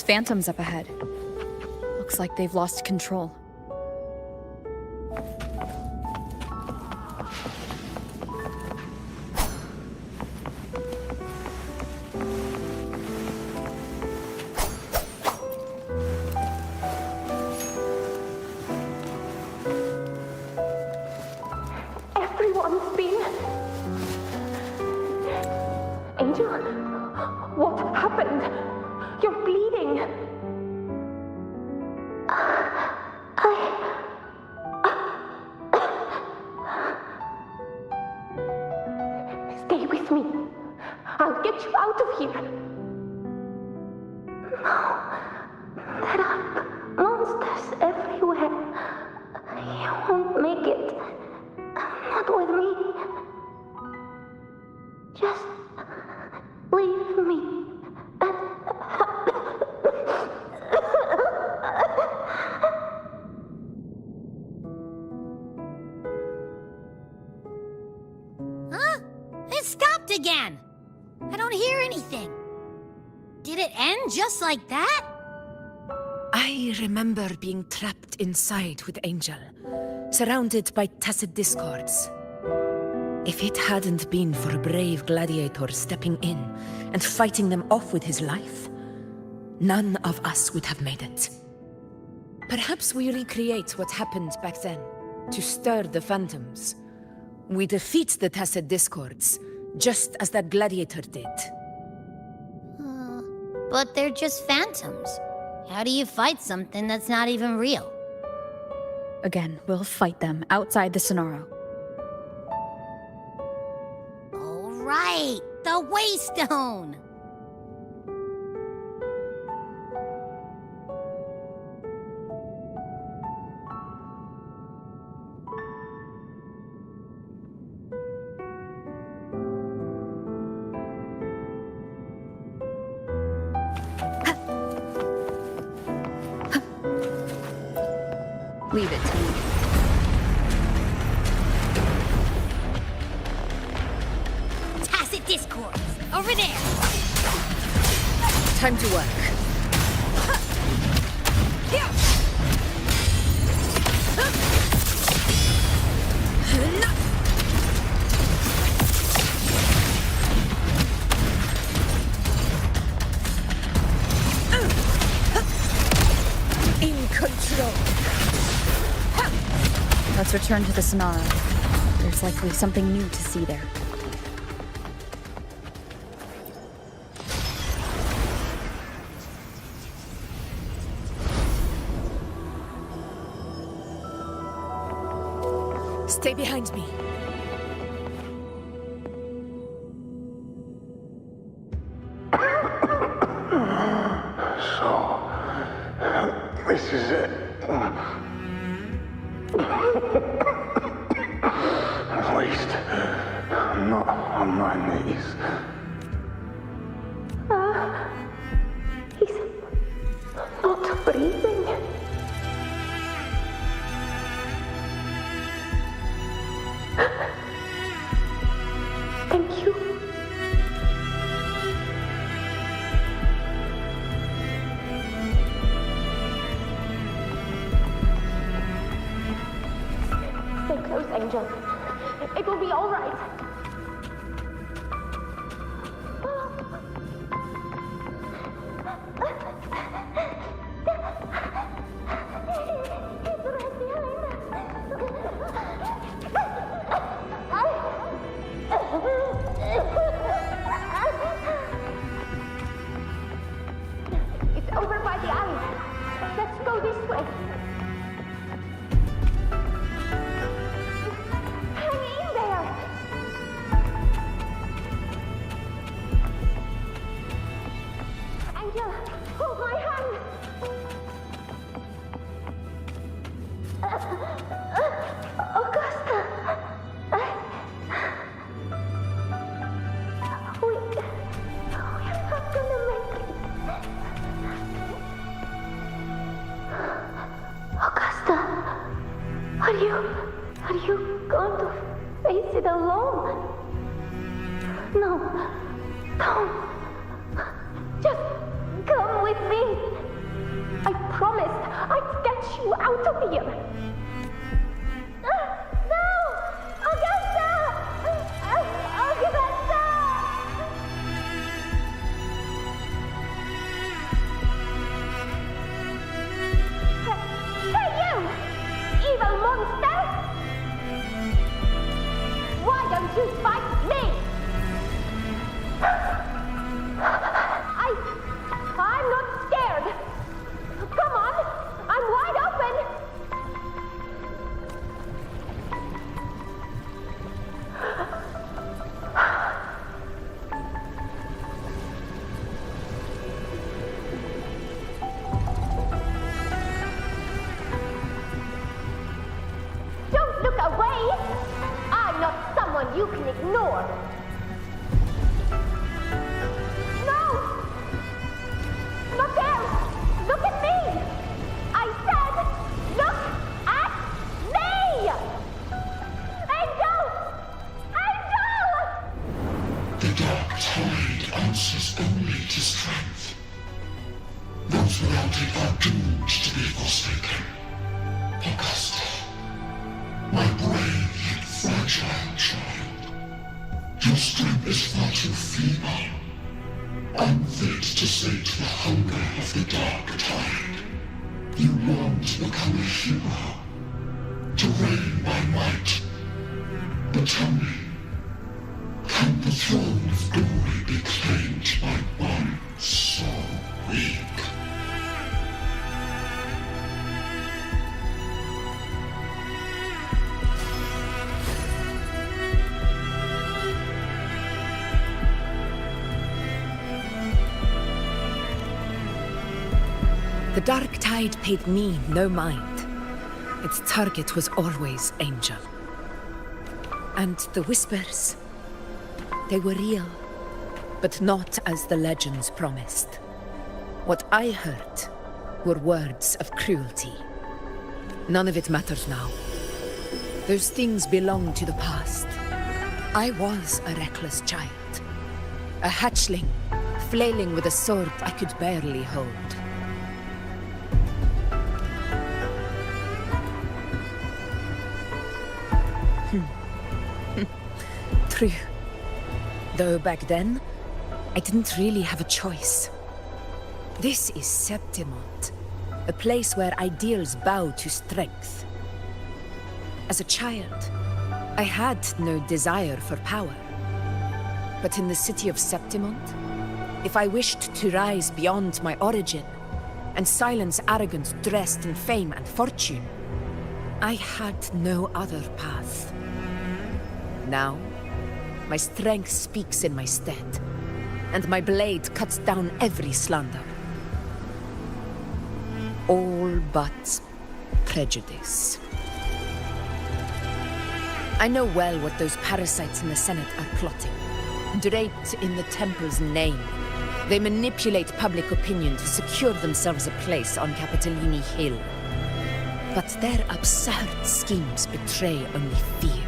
Those phantoms up ahead. Looks like they've lost control. Everyone's been... Angel? What happened? You're bleeding. Stay with me. I'll get you out of here. No. There are monsters everywhere. You won't make it. Not with me. Just leave me. Huh? It stopped again. I don't hear anything. Did it end just like that? I remember being trapped inside with Angel, surrounded by tacit discords. If it hadn't been for a brave gladiator stepping in and fighting them off with his life, none of us would have made it. Perhaps we recreate what happened back then, to stir the phantoms. We defeat the tacit discords, just as that gladiator did. But they're just phantoms. How do you fight something that's not even real? Again, we'll fight them outside the Sonaro. All right, the Waystone! Leave it to me. Tacit discords! Over there! Time to work. In control. Let's return to the Sonaro. There's likely something new to see there. Stay behind me. So, this is it. At least, I'm not on my knees. He's not breathing. Thank you. Stay close, Angel. It will be all right. It's over by the alley. Let's go this way. Hang in there. Angel, hold my hand. Augusta. We're not gonna make it. Augusta, are you going to face it alone? No, don't. Just come with me. I promised I'd get you out of here. No! Augusta! Augusta! Hey, you! Evil monster! Why don't you fight me? I'm not scared. Come on, I'm wide open. Don't look away. I'm not someone you can ignore. No! Look there! Look at me! I said, look at me! Angel! Angel! The dark tide answers only to strength. Those without it are doomed to be forsaken. Augusta, my brave yet fragile child, your strength is far too feeble, unfit to sate the hunger of the dark tide. You long to become a hero, to reign by might. But tell me, can the throne of glory be claimed by one so weak? The dark tide paid me no mind. Its target was always Angel. And the whispers, they were real, but not as the legends promised. What I heard were words of cruelty. None of it matters now. Those things belong to the past. I was a reckless child. A hatchling, flailing with a sword I could barely hold. True. Though back then, I didn't really have a choice. This is Septimont, a place where ideals bow to strength. As a child, I had no desire for power. But in the city of Septimont, if I wished to rise beyond my origin and silence arrogance dressed in fame and fortune, I had no other path. Now, my strength speaks in my stead, and my blade cuts down every slander. All but prejudice. I know well what those parasites in the Senate are plotting. Draped in the Temple's name, they manipulate public opinion to secure themselves a place on Capitolini Hill. But their absurd schemes betray only fear.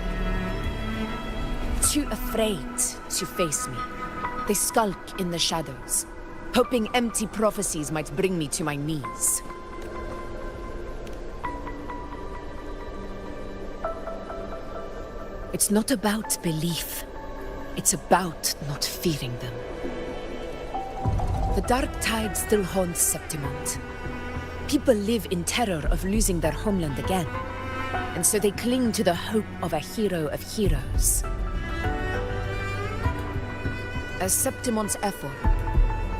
Too afraid to face me, they skulk in the shadows, hoping empty prophecies might bring me to my knees. It's not about belief. It's about not fearing them. The dark tide still haunts Septimont. People live in terror of losing their homeland again, and so they cling to the hope of a hero of heroes. As Septimont's effort,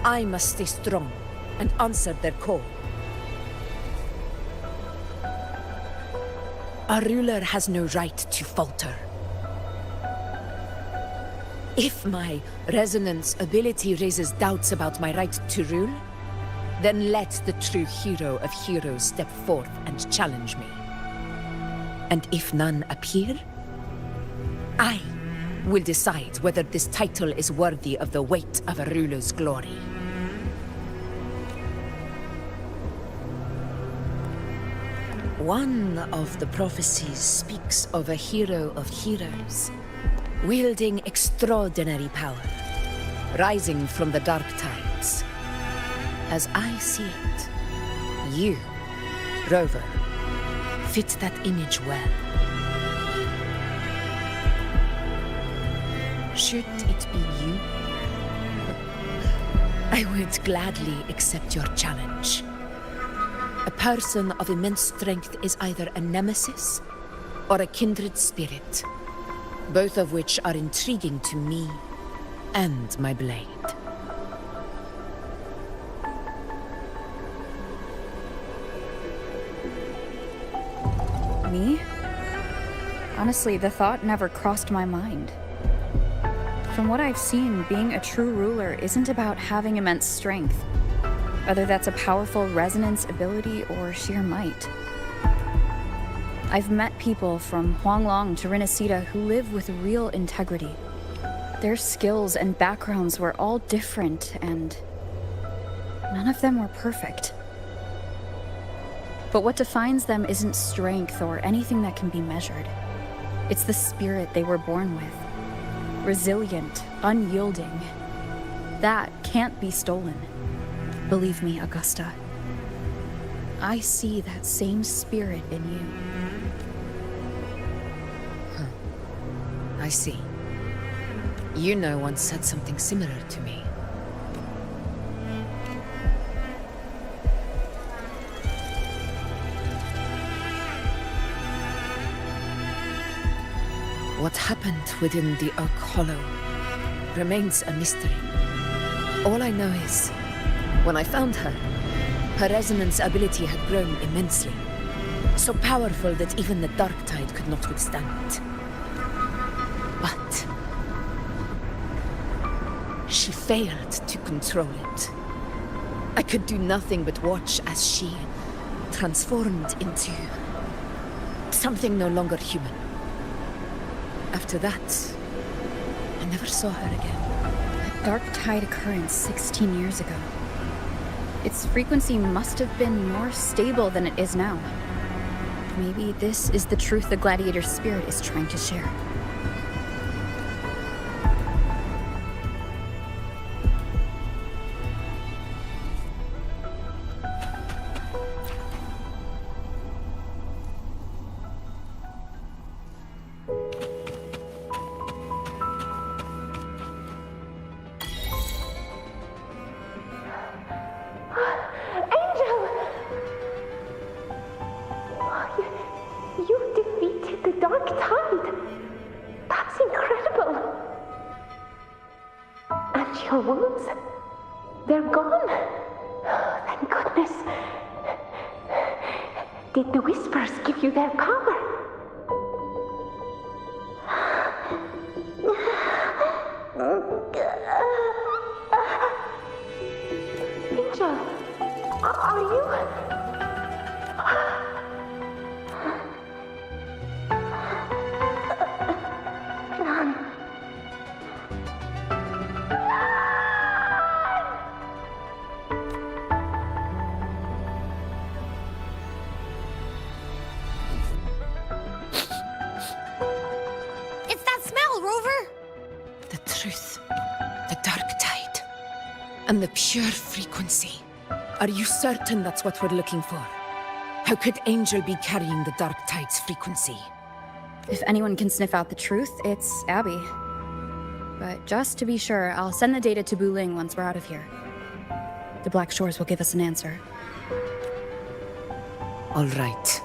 I must stay strong and answer their call. Our ruler has no right to falter. If my resonance ability raises doubts about my right to rule, then let the true hero of heroes step forth and challenge me. And if none appear, I will decide whether this title is worthy of the weight of a ruler's glory. One of the prophecies speaks of a hero of heroes, wielding extraordinary power, rising from the dark tides. As I see it, You, Rover, fit that image well. Should it be you? I would gladly accept your challenge. A person of immense strength is either a nemesis or a kindred spirit, both of which are intriguing to me and my blade. Me? Honestly, the thought never crossed my mind. From what I've seen, being a true ruler isn't about having immense strength, whether that's a powerful resonance ability or sheer might. I've met people from Huanglong to Rinasita who live with real integrity. Their skills and backgrounds were all different, and none of them were perfect. But what defines them isn't strength or anything that can be measured. It's the spirit they were born with. Resilient, unyielding. That can't be stolen. Believe me, Augusta. I see that same spirit in you. I see. You once said something similar to me. What happened within the Oak Hollow remains a mystery. All I know is, when I found her, her resonance ability had grown immensely. So powerful that even the Dark Tide could not withstand it. But she failed to control it. I could do nothing but watch as she transformed into something no longer human. After that, I never saw her again. That Dark Tide occurrence 16 years ago. Its frequency must have been more stable than it is now. Maybe this is the truth the gladiator's spirit is trying to share. Your wounds? They're gone? Oh, thank goodness. Did the whispers give you their power? Angel, are you? And the pure frequency. Are you certain that's what we're looking for? How could Angel be carrying the Dark Tide's frequency? If anyone can sniff out the truth, it's Abby. But just to be sure, I'll send the data to Buling once we're out of here. The Black Shores will give us an answer. All right.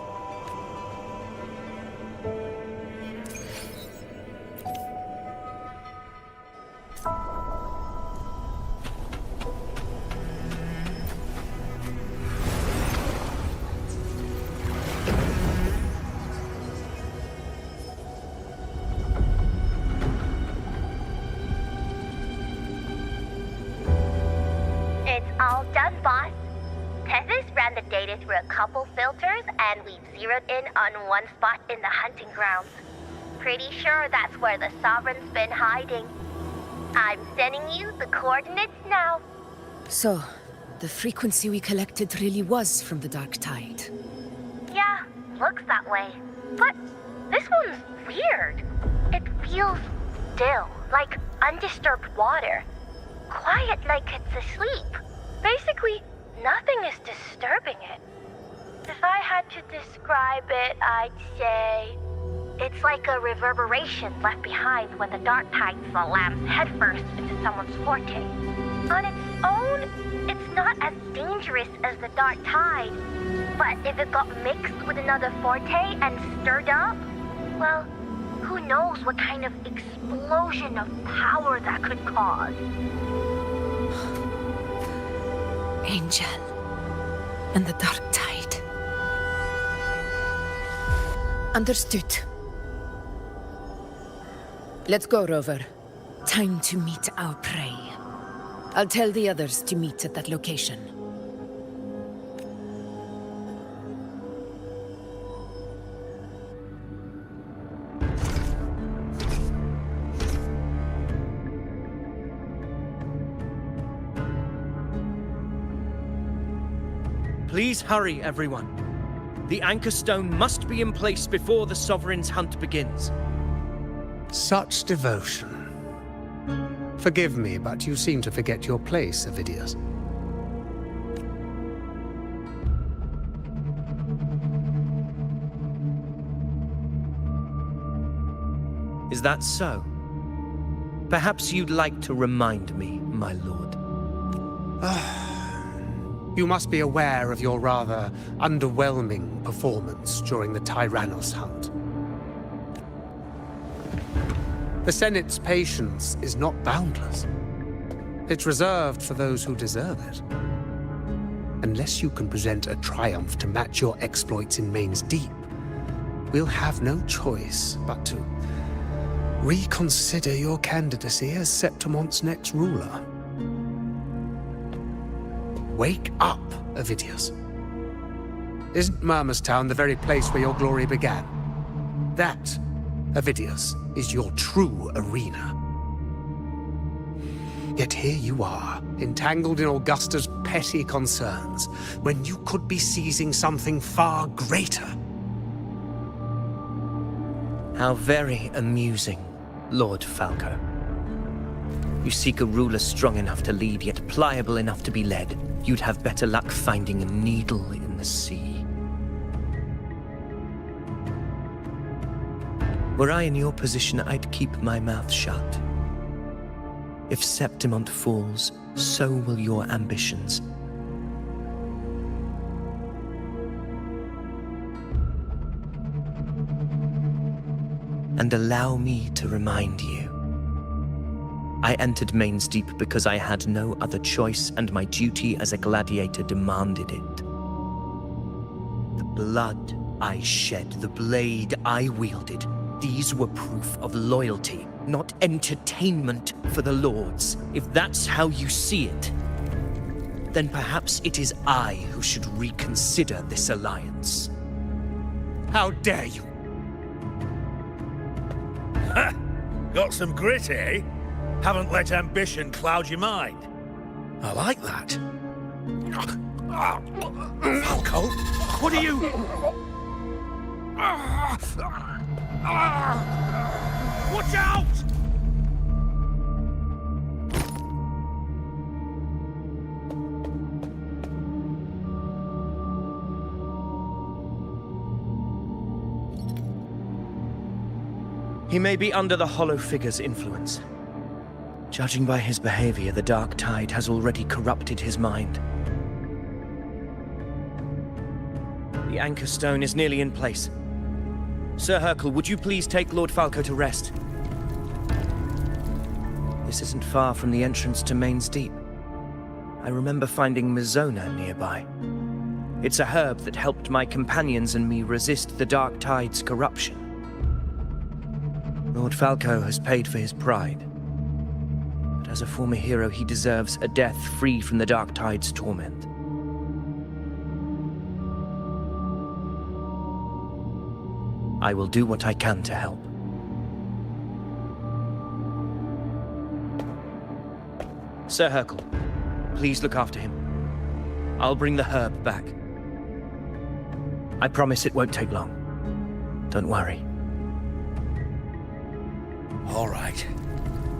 All done, boss. Tethys ran the data through a couple filters, and we've zeroed in on one spot in the hunting grounds. Pretty sure that's where the Sovereign's been hiding. I'm sending you the coordinates now. So, the frequency we collected really was from the Dark Tide. Yeah, looks that way. But this one's weird. It feels still, like undisturbed water. Quiet like it's asleep. Basically, nothing is disturbing it. If I had to describe it, I'd say it's like a reverberation left behind when the dark tide slams headfirst into someone's forte. On its own, it's not as dangerous as the dark tide, but if it got mixed with another forte and stirred up, well, who knows what kind of explosion of power that could cause. Angel and the dark tide. Understood. Let's go, Rover. Time to meet our prey. I'll tell the others to meet at that location. Please hurry, everyone. The anchor stone must be in place before the Sovereign's hunt begins. Such devotion. Forgive me, but you seem to forget your place, Avidius. Is that so? Perhaps you'd like to remind me, my lord. You must be aware of your rather underwhelming performance during the Tyrannos hunt. The Senate's patience is not boundless. It's reserved for those who deserve it. Unless you can present a triumph to match your exploits in Main's Deep, we'll have no choice but to reconsider your candidacy as Septimon's next ruler. Wake up, Avidius. Isn't Murmustown the very place where your glory began? That, Avidius, is your true arena. Yet here you are, entangled in Augusta's petty concerns, when you could be seizing something far greater. How very amusing, Lord Falco. You seek a ruler strong enough to lead, yet pliable enough to be led. You'd have better luck finding a needle in the sea. Were I in your position, I'd keep my mouth shut. If Septimont falls, so will your ambitions. And allow me to remind you. I entered Main's Deep because I had no other choice, and my duty as a gladiator demanded it. The blood I shed, the blade I wielded, these were proof of loyalty, not entertainment for the Lords. If that's how you see it, then perhaps it is I who should reconsider this alliance. How dare you! Ha! Got some grit, eh? Haven't let ambition cloud your mind. I like that. Falco, what are you... Watch out! He may be under the Hollow Figure's influence. Judging by his behavior, the Dark Tide has already corrupted his mind. The anchor stone is nearly in place. Sir Hercule, would you please take Lord Falco to rest? This isn't far from the entrance to Main's Deep. I remember finding Mizona nearby. It's a herb that helped my companions and me resist the Dark Tide's corruption. Lord Falco has paid for his pride. But as a former hero, he deserves a death free from the Dark Tide's torment. I will do what I can to help. Sir Hercule, please look after him. I'll bring the herb back. I promise it won't take long. Don't worry. All right.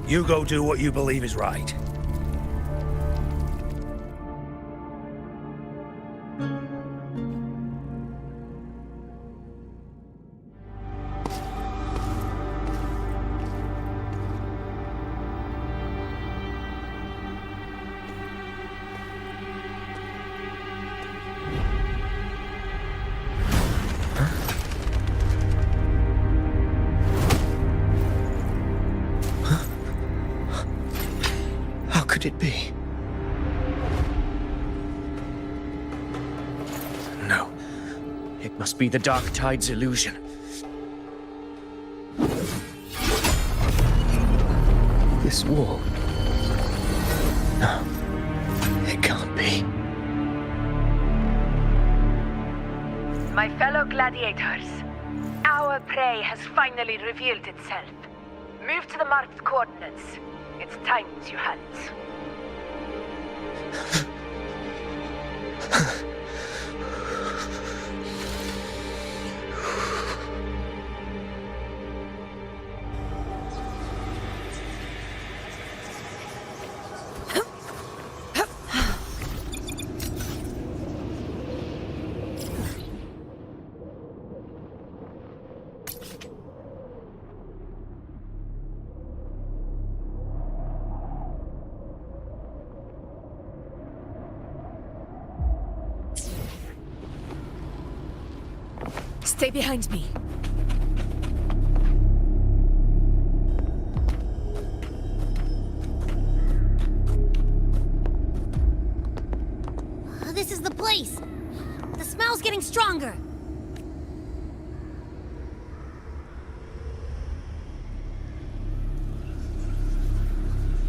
You go do what you believe is right. be the Dark Tide's illusion. This wall... No. It can't be. My fellow gladiators, our prey has finally revealed itself. Move to the marked coordinates. It's time you hands. Stay behind me. This is the place. The smell's getting stronger.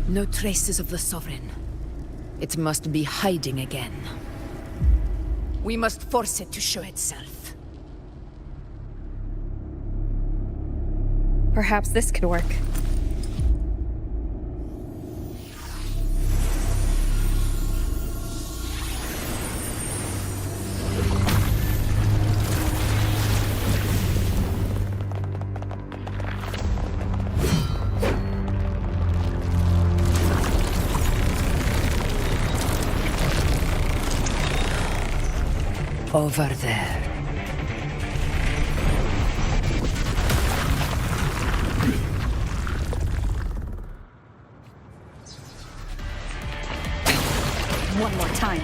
No traces of the Sovereign. It must be hiding again. We must force it to show itself. Perhaps this could work. Over there. One more time.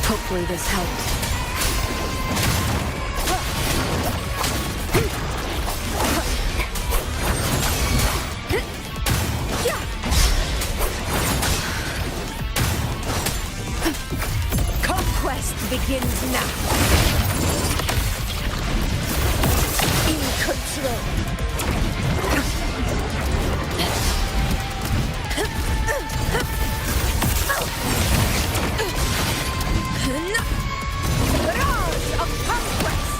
Hopefully this helps. Conquest begins now. In control. Roars of conquest!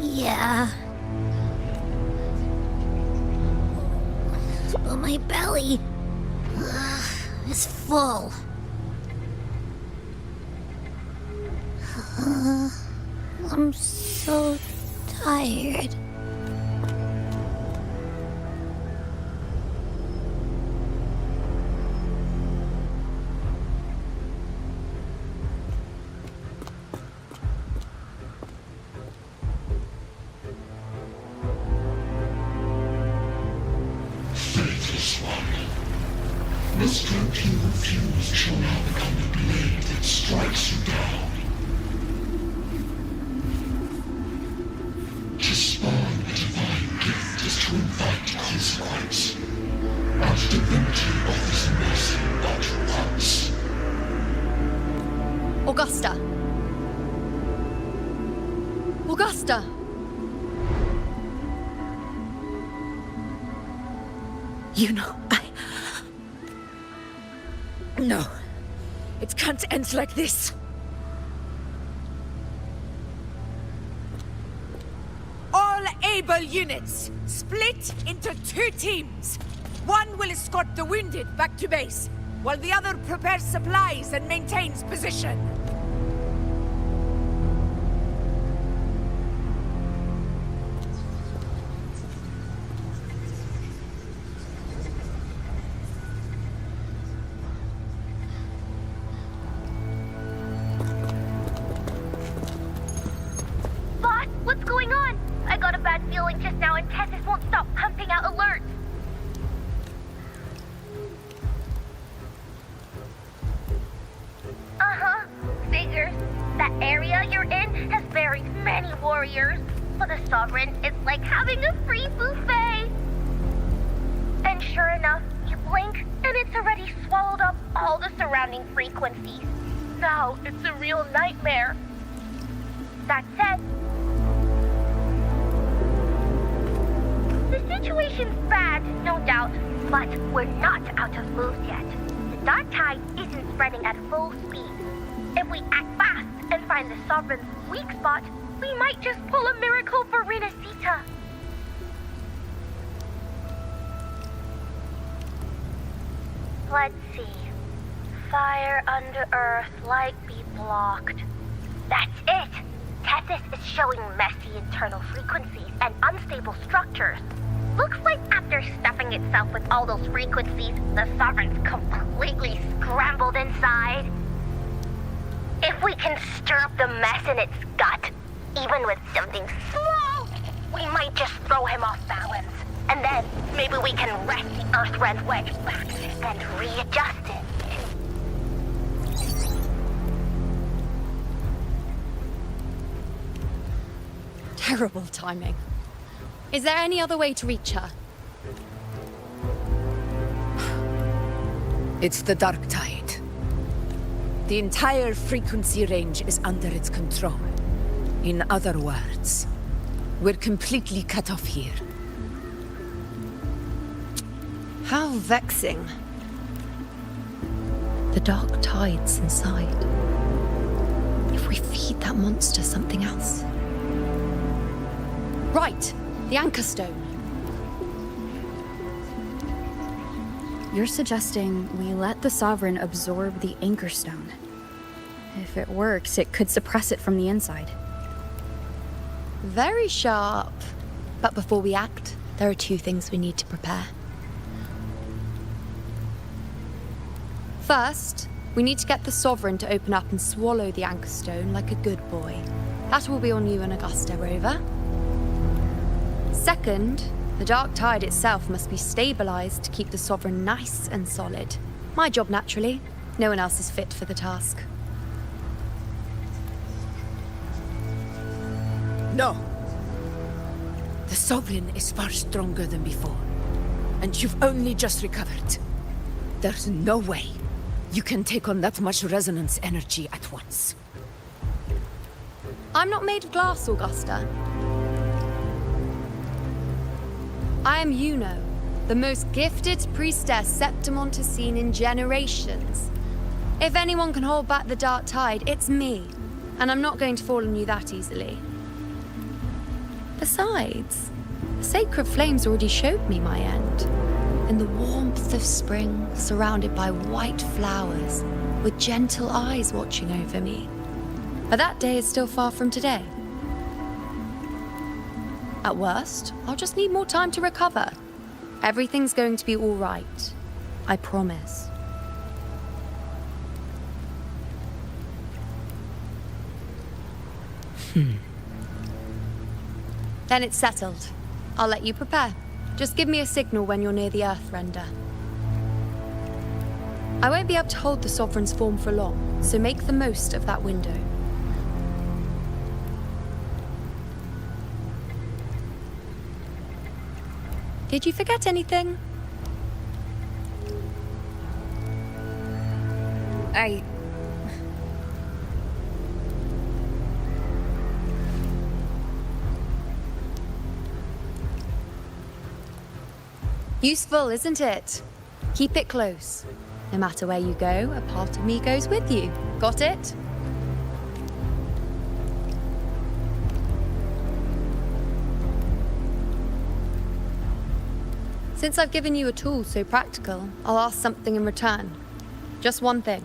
Yeah. But my belly is full. I'm so tired. Faithless one. The strength you refuse shall now become the blade that strikes you down. To spawn a divine gift is to invite consequence. As the divinity of this mercy but once. Augusta! Augusta! You know, No. It can't end like this. All able units, split into 2 teams. One will escort the wounded back to base, while the other prepares supplies and maintains position. Boss, what's going on? I got a bad feeling just now and Tessus won't stop pumping out alerts. Uh-huh. Figures. That area you're in has very many warriors. For the Sovereign, it's like having a free buffet. And sure enough, you blink, and it's already swallowed up all the surrounding frequencies. Now, it's a real nightmare. That said, the situation's bad, no doubt, but we're not out of moves yet. The dark tide isn't spreading at full speed. If we act fast and find the Sovereign's weak spot, we might just pull a miracle for Renacita. Let's see. Fire under earth, light be blocked. That's it! Tessus is showing messy internal frequencies and unstable structures. Looks like after stuffing itself with all those frequencies, the Sovereign's completely scrambled inside. If we can stir up the mess in its gut, even with something small, we might just throw him off balance. And then maybe we can wrest the Earthrend wedge back and readjust it. Terrible timing. Is there any other way to reach her? It's the dark tide. The entire frequency range is under its control. In other words, we're completely cut off here. How vexing. The dark tide's inside. If we feed that monster something else. Right, the anchor stone. You're suggesting we let the Sovereign absorb the anchor stone. If it works, it could suppress it from the inside. Very sharp. But before we act, there are 2 things we need to prepare. First, we need to get the Sovereign to open up and swallow the anchor stone like a good boy. That will be on you and Augusta, Rover. Second, the dark tide itself must be stabilized to keep the Sovereign nice and solid. My job, naturally. No one else is fit for the task. No! The Sovereign is far stronger than before. And you've only just recovered. There's no way you can take on that much resonance energy at once. I'm not made of glass, Augusta. I am Yuno, the most gifted priestess Septimon has seen in generations. If anyone can hold back the dark tide, it's me. And I'm not going to fall on you that easily. Besides, the sacred flames already showed me my end. In the warmth of spring, surrounded by white flowers, with gentle eyes watching over me. But that day is still far from today. At worst, I'll just need more time to recover. Everything's going to be all right. I promise. Then it's settled. I'll let you prepare. Just give me a signal when you're near the Earthrender. I won't be able to hold the Sovereign's form for long, so make the most of that window. Did you forget anything? Useful, isn't it? Keep it close. No matter where you go, a part of me goes with you. Got it? Since I've given you a tool so practical, I'll ask something in return. Just one thing.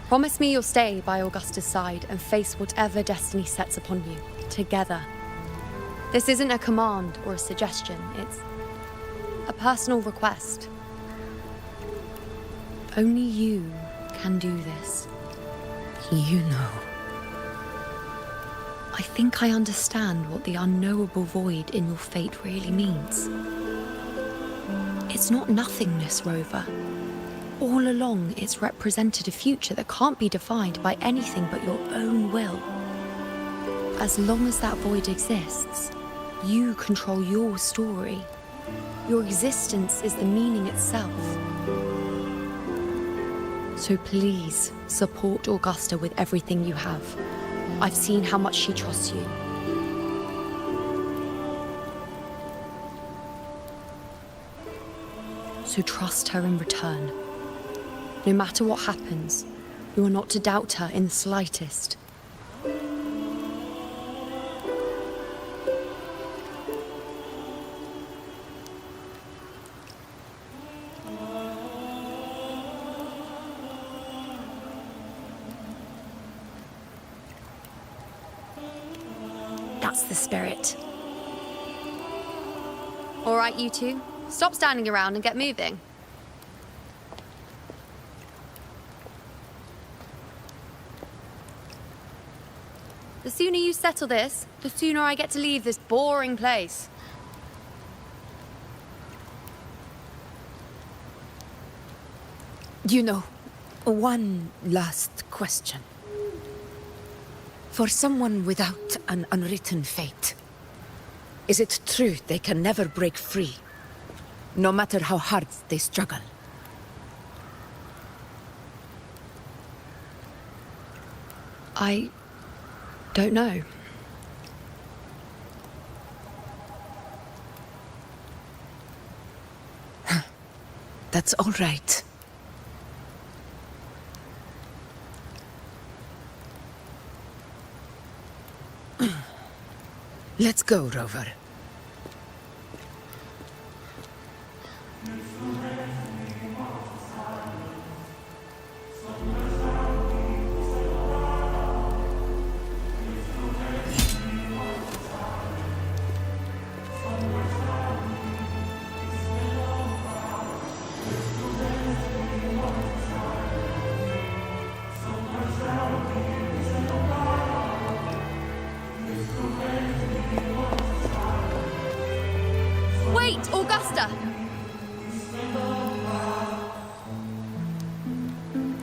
Promise me you'll stay by Augusta's side and face whatever destiny sets upon you, together. This isn't a command or a suggestion, it's a personal request. Only you can do this. You know. I think I understand what the unknowable void in your fate really means. It's not nothingness, Rover. All along, it's represented a future that can't be defined by anything but your own will. As long as that void exists, you control your story. Your existence is the meaning itself. So please, support Augusta with everything you have. I've seen how much she trusts you. So trust her in return. No matter what happens, you are not to doubt her in the slightest. That's the spirit. All right, you two. Stop standing around and get moving. The sooner you settle this, the sooner I get to leave this boring place. You know, one last question. For someone without an unwritten fate, is it true they can never break free, no matter how hard they struggle? I don't know. That's all right. Let's go, Rover. Wait, Augusta!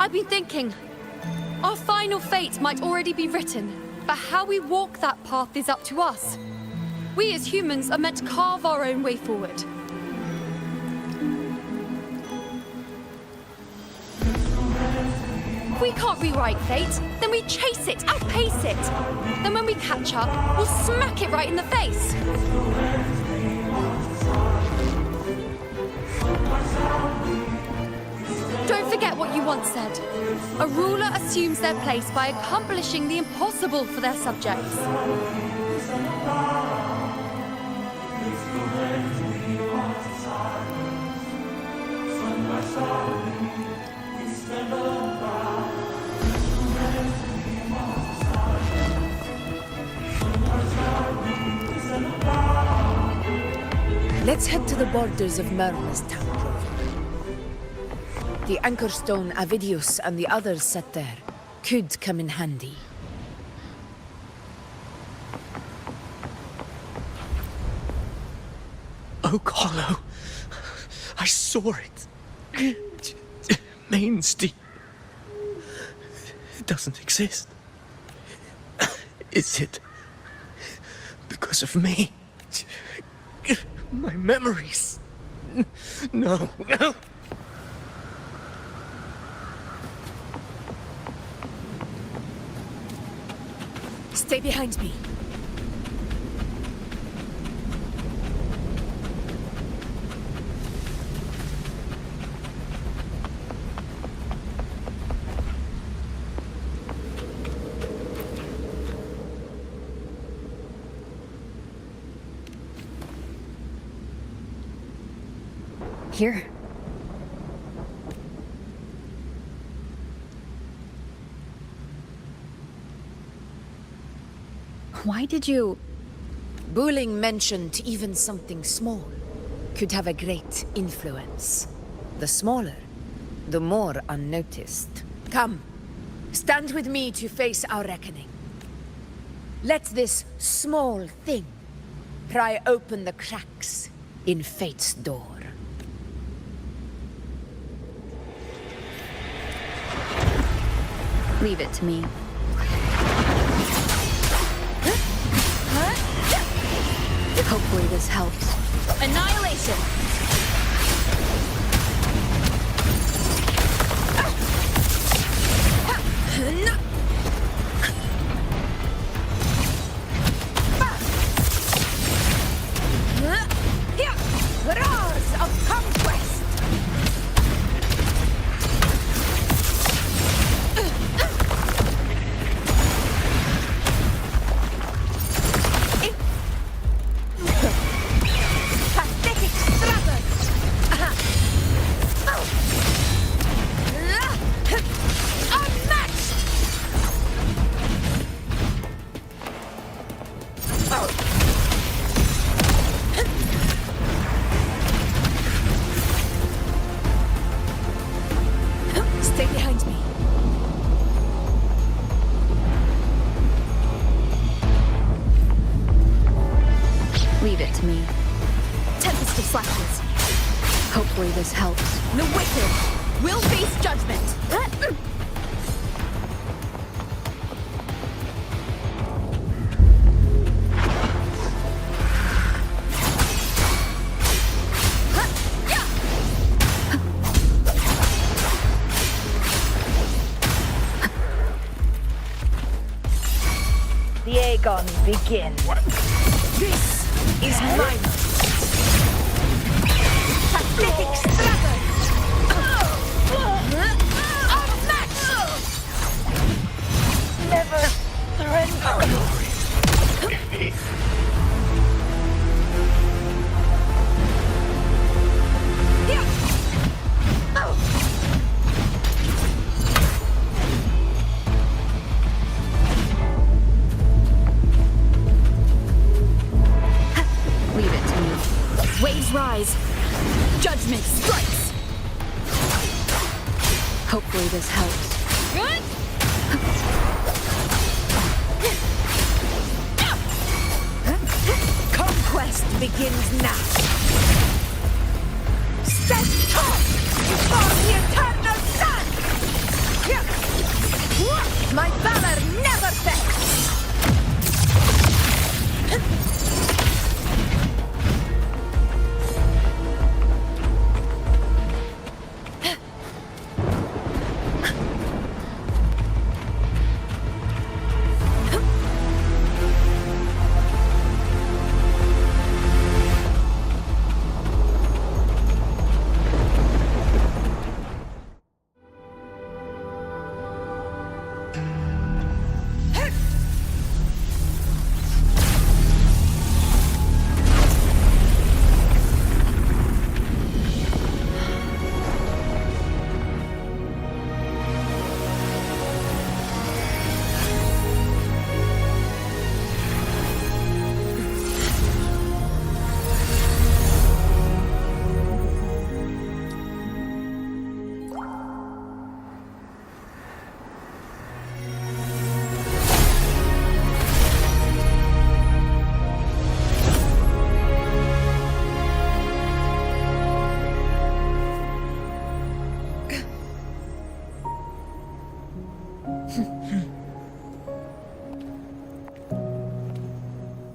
I've been thinking. Our final fate might already be written, but how we walk that path is up to us. We as humans are meant to carve our own way forward. If we can't rewrite fate, then we chase it, outpace it. Then when we catch up, we'll smack it right in the face. Don't forget what you once said. A ruler assumes their place by accomplishing the impossible for their subjects. Let's head to the borders of Merla's town, Rover. The anchor stone Avidius and the others set there could come in handy. Oak Hollow. I saw it. Mains Deep. It doesn't exist. Is it because of me? My memories. No. Stay behind me. Here. Why did you... Bulling mentioned even something small could have a great influence. The smaller, the more unnoticed. Come, stand with me to face our reckoning. Let this small thing pry open the cracks in fate's door. Leave it to me. Hopefully this helps. Annihilation! Roars of conquest! Pathetic struggle! Unmatched! Stay behind me. Leave it to me. Tempest of Slashes. Hopefully this helps. The wicked will face judgment. The Aegon begins. This is my moment. Pathetic struggle! Unmatched! Never surrender! Leave it to me. Waves rise. Judgment strikes. Hopefully this helps. Conquest begins now. Stand tall before the eternal sun! My valor never fails!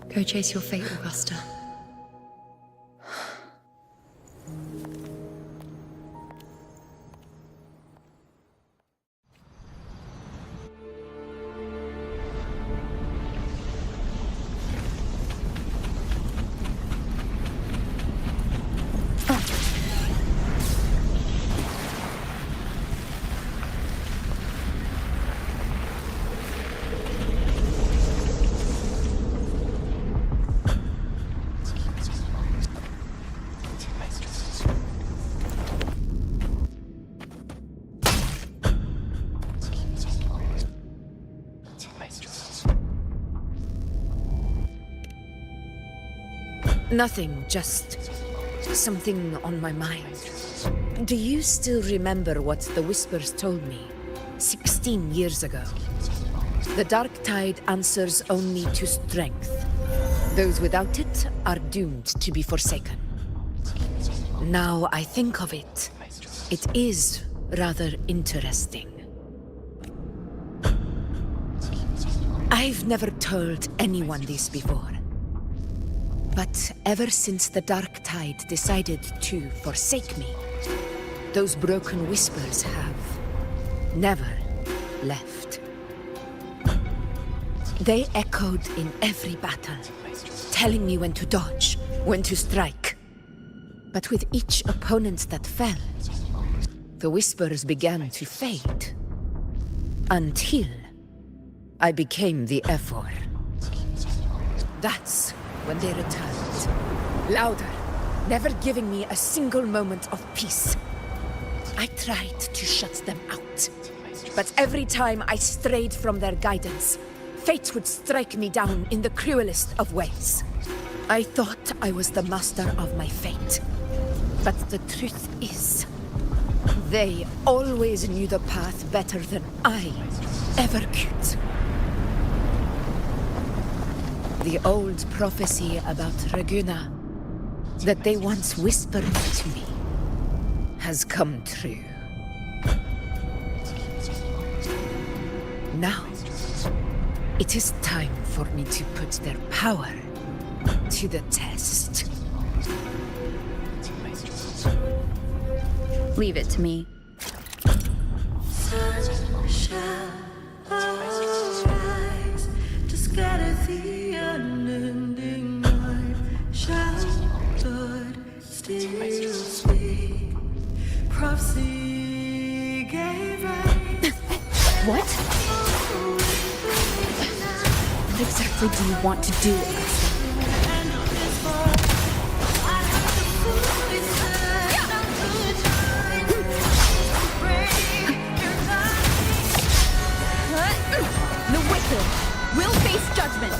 Go chase your fate, Augusta. Nothing, just something on my mind. Do you still remember what the Whispers told me 16 years ago? The dark tide answers only to strength. Those without it are doomed to be forsaken. Now I think of it, it is rather interesting. I've never told anyone this before. But ever since the dark tide decided to forsake me, those broken whispers have never left. They echoed in every battle, telling me when to dodge, when to strike. But with each opponent that fell, the whispers began to fade. Until I became the Ephor. That's when they returned. Louder, never giving me a single moment of peace. I tried to shut them out. But every time I strayed from their guidance, fate would strike me down in the cruelest of ways. I thought I was the master of my fate. But the truth is, they always knew the path better than I ever could. The old prophecy about Raguna, that they once whispered to me, has come true. Now, it is time for me to put their power to the test. Leave it to me. What? What exactly do you want to do, Asta? The Wicked will face judgment.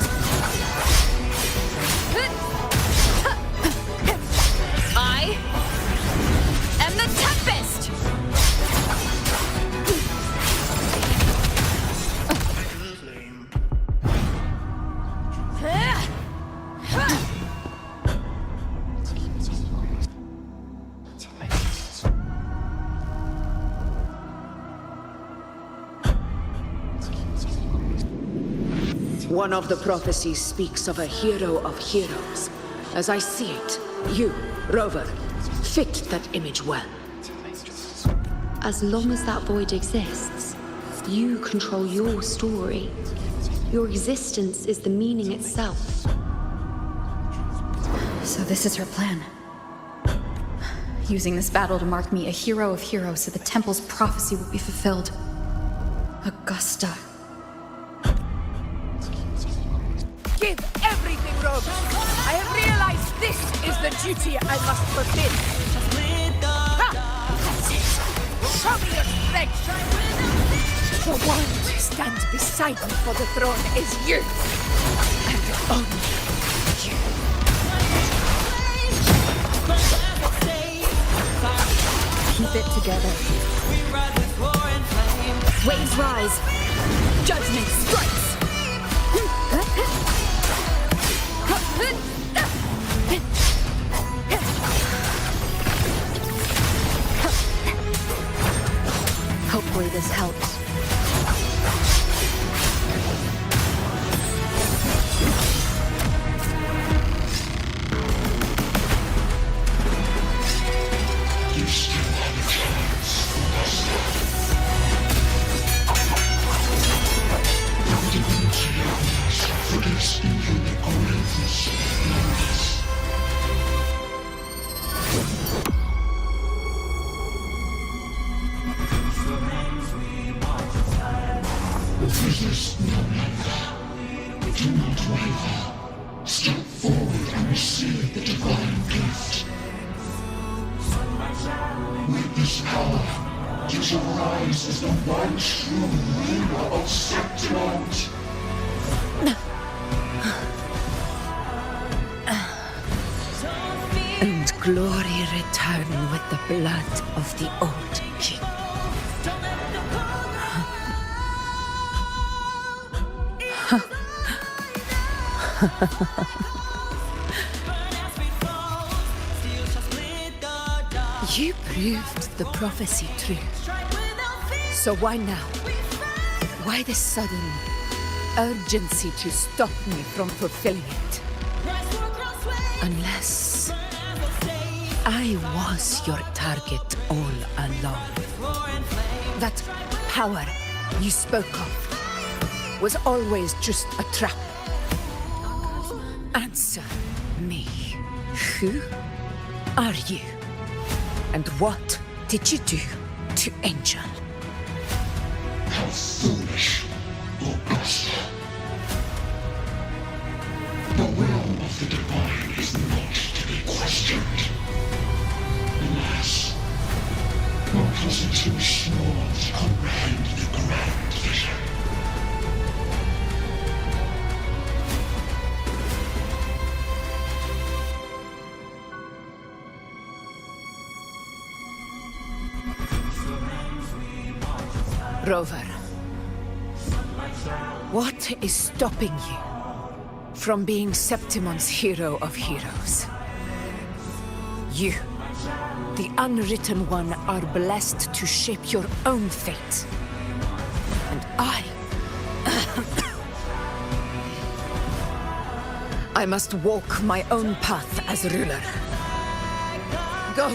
I am the Tempest! One of the prophecies speaks of a hero of heroes. As I see it, you, Rover, fit that image well. As long as that void exists, you control your story. Your existence is the meaning itself. So this is her plan. Using this battle to mark me a hero of heroes so the temple's prophecy will be fulfilled. Augusta. Give everything, Rover! I have realized this is the duty I must fulfill. Ha! That's it! Show me your strength! The one to stand beside me for the throne is you! And only you. Keep it together. Waves rise. Judgment strikes. Hopefully this helps. You still have a chance, Your divinity has for this infinite Olympus glorious. Resist no longer. Do not waver. Step forward and receive the divine gift. With this power, you shall rise as the one true ruler of Septimonte. and glory return with the blood of the old king. You proved the prophecy true. So why now? Why this sudden urgency to stop me from fulfilling it? Unless I was your target all along. That power you spoke of was always just a trap. Answer me. Who are you? And what did you do to Angel? How foolish, Augusta. The will of the divine is not to be questioned. Alas, your cousin too small to comprehend the grand vision. Rover, what is stopping you from being Septimon's hero of heroes? You, the unwritten one, are blessed to shape your own fate. And I must walk my own path as ruler. Go,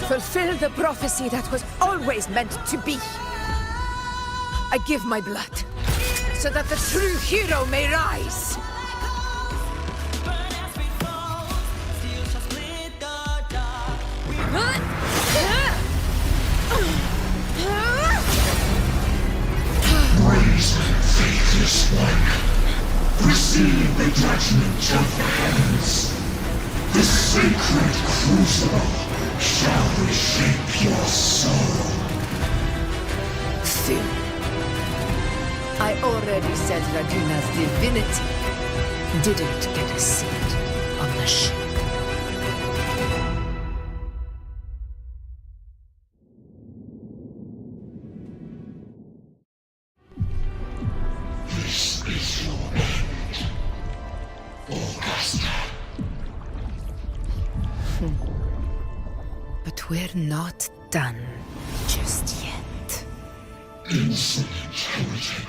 fulfill the prophecy that was always meant to be. I give my blood, so that the true hero may rise. Brazen, faithless one, receive the judgment of the heavens. The sacred crucible shall reshape your soul. Soon. I already said Raguna's divinity didn't get a seat on the ship. This is your end, Augusta. But we're not done just yet. Insolent heretic.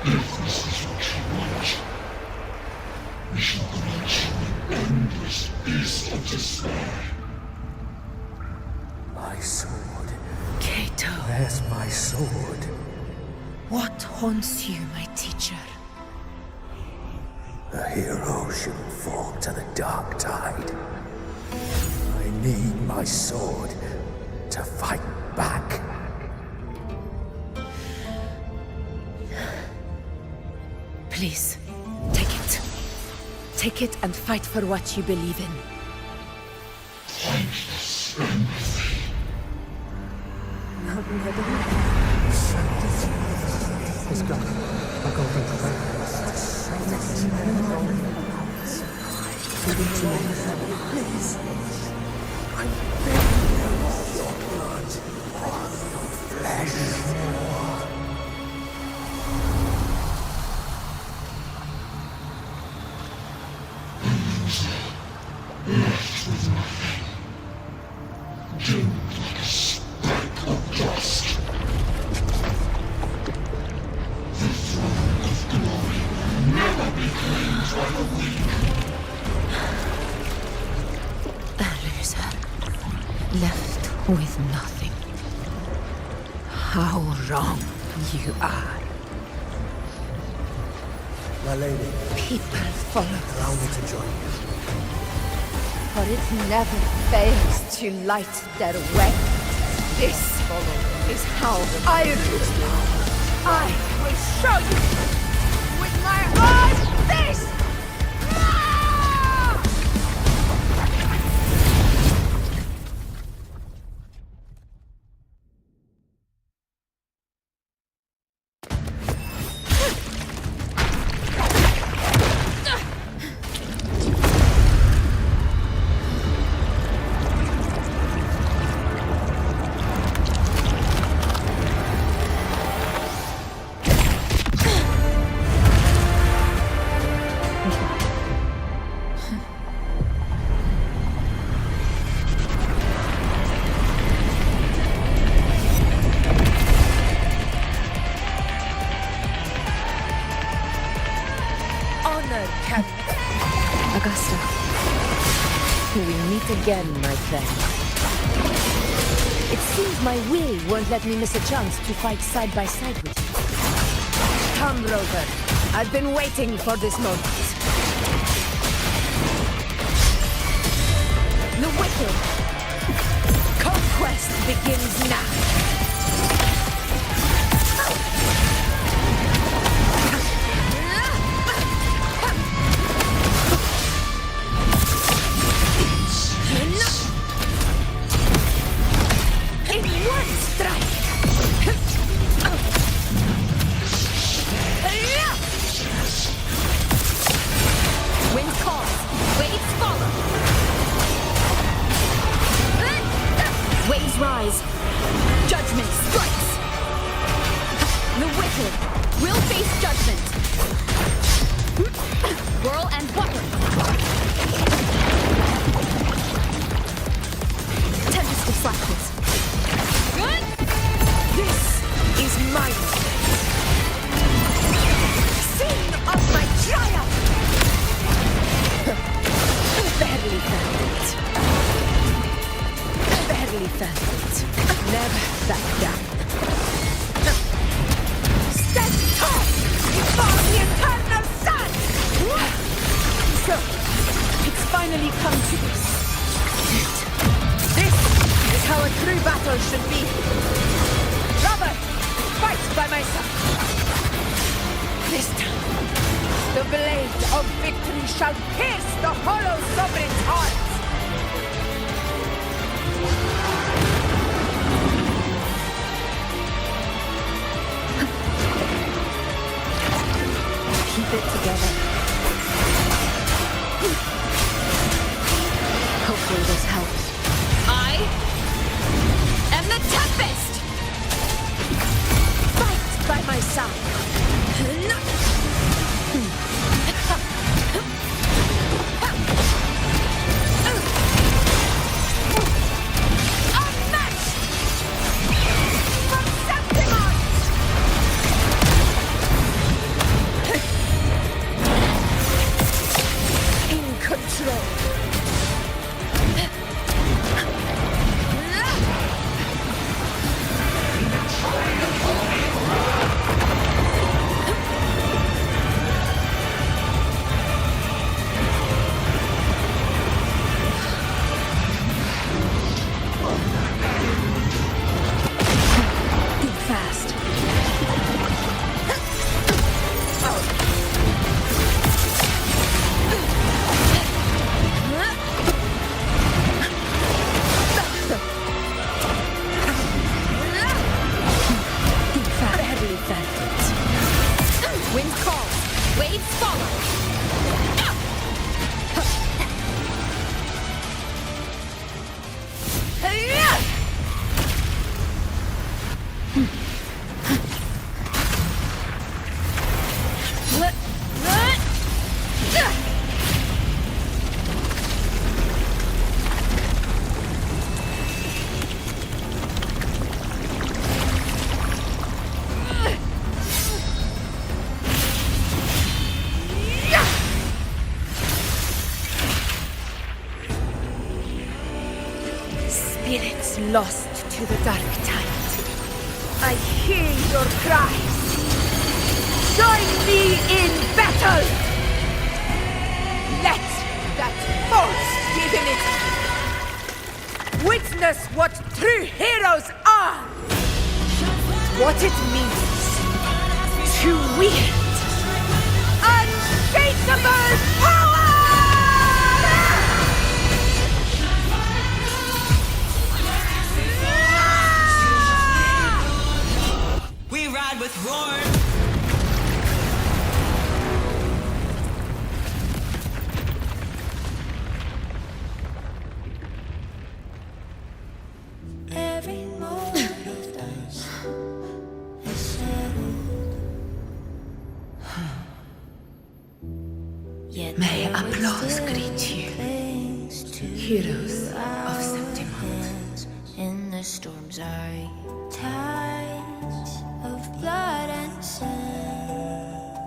If this is what you want, we shall grant you an endless beast of despair. My sword. Cato, Where's my sword? what haunts you, my teacher? A hero shouldn't fall to the dark tide. I need my sword to fight back. Please, take it. Take it and fight for what you believe in. Thankless empathy. It's gone. My golden companion. Please. I'm begging you, your blood, your flesh. Left with nothing. Doomed like a speck of dust. The throne of glory will never be claimed by the weak. A loser, left with nothing. How wrong you are. My lady, People follow allow me to join you. for it never fails to light their way. This is how I rule. I will show you with my own fist! Augusta. We meet again, my friend. It seems my will won't let me miss a chance to fight side by side with you. Come, Rover. I've been waiting for this moment. The wicked. Conquest begins now. In one strike. Wind calls, waves follow. Waves rise, judgment strikes. The wicked will face judgment. Whirl and buckle. Tempest of slackness. This is mine. Scene of my triumph. Barely found it. Barely found it. Never back down. Stand tall before the eternal sun! So, it's finally come to this. This is how a true battle should be. Robert, fight by my side. This time, the blade of victory shall pierce the hollow sovereign's heart. Keep it together. Hopefully this helps. I am the Tempest! Fight by my side. Spirits lost to the dark tide. I hear your cries. Join me in battle! Let that force give in it. Witness what true heroes are! What it means to wield unshakable power! We ride with roar. Every moment of this is settled. Yet May there applause still greet you, clings to heroes our of September. hands in the storm's eye. Tides of blood and sand.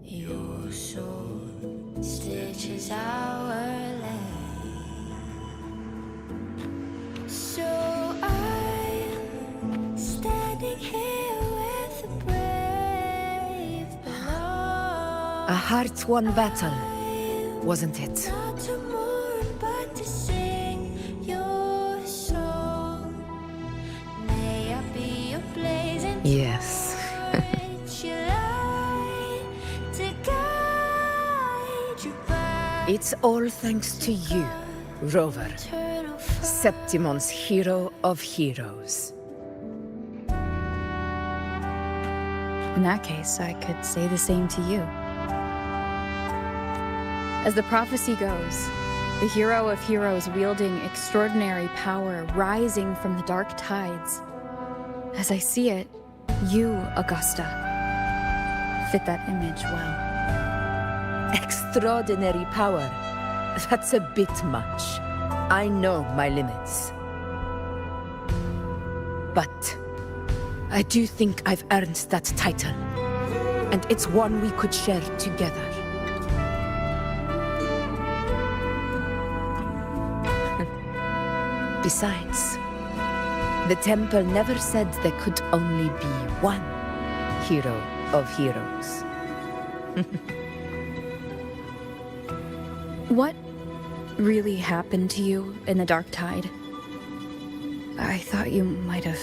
Your sword is our land. So I'm standing here with the brave below. A heart-won battle, wasn't it? Not to mourn, but to sing your song. May I be your blazing Yes. torch, your light to guide you back. It's all thanks to you, Rover, Eternal fire. Septimon's hero of heroes. In that case, I could say the same to you. As the prophecy goes, the hero of heroes wielding extraordinary power rising from the dark tides. As I see it, you, Augusta, fit that image well. Extraordinary power. That's a bit much. I know my limits. But I do think I've earned that title. And it's one we could share together. Besides, the temple never said there could only be one hero of heroes. What really happened to you in the dark tide? I thought you might have...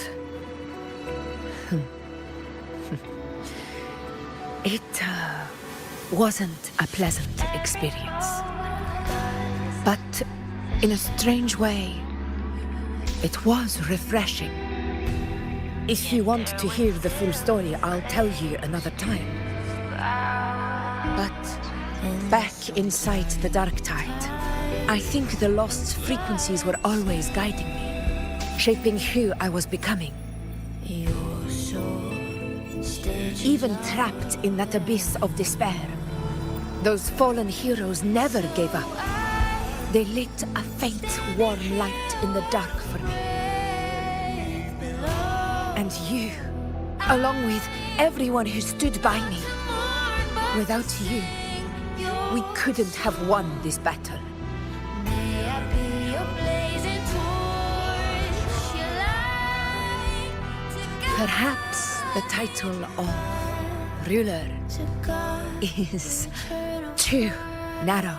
It wasn't a pleasant experience. But in a strange way, it was refreshing. If you want to hear the full story, I'll tell you another time. But back inside the dark tide, I think the lost frequencies were always guiding me, shaping who I was becoming. Your soul stitches Even trapped in that abyss of despair, those fallen heroes never gave up. They lit a faint, warm light in the dark for me. And you, along with everyone who stood by me. Without you, we couldn't have won this battle. May I be your blazing torch, your light to guide Perhaps the title of ruler to God. is too narrow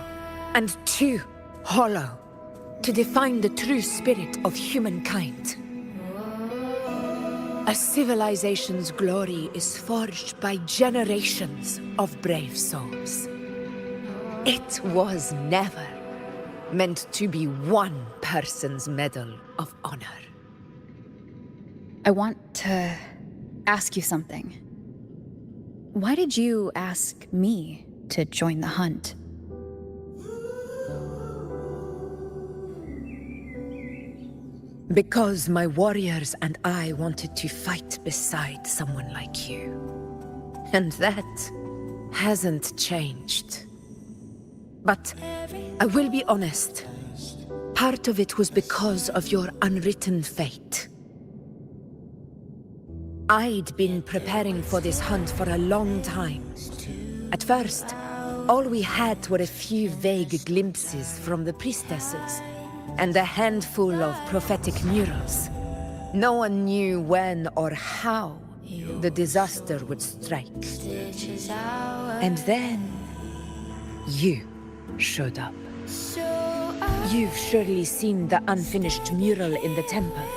and too hollow to define the true spirit of humankind. A civilization's glory is forged by generations of brave souls. It was never meant to be one person's medal of honor. I want to ask you something. Why did you ask me to join the hunt? Because my warriors and I wanted to fight beside someone like you. And that hasn't changed. But I will be honest. Part of it was because of your unwritten fate. I'd been preparing for this hunt for a long time. At first, all we had were a few vague glimpses from the priestesses and a handful of prophetic murals. No one knew when or how the disaster would strike. And then, you showed up. You've surely seen the unfinished mural in the temple,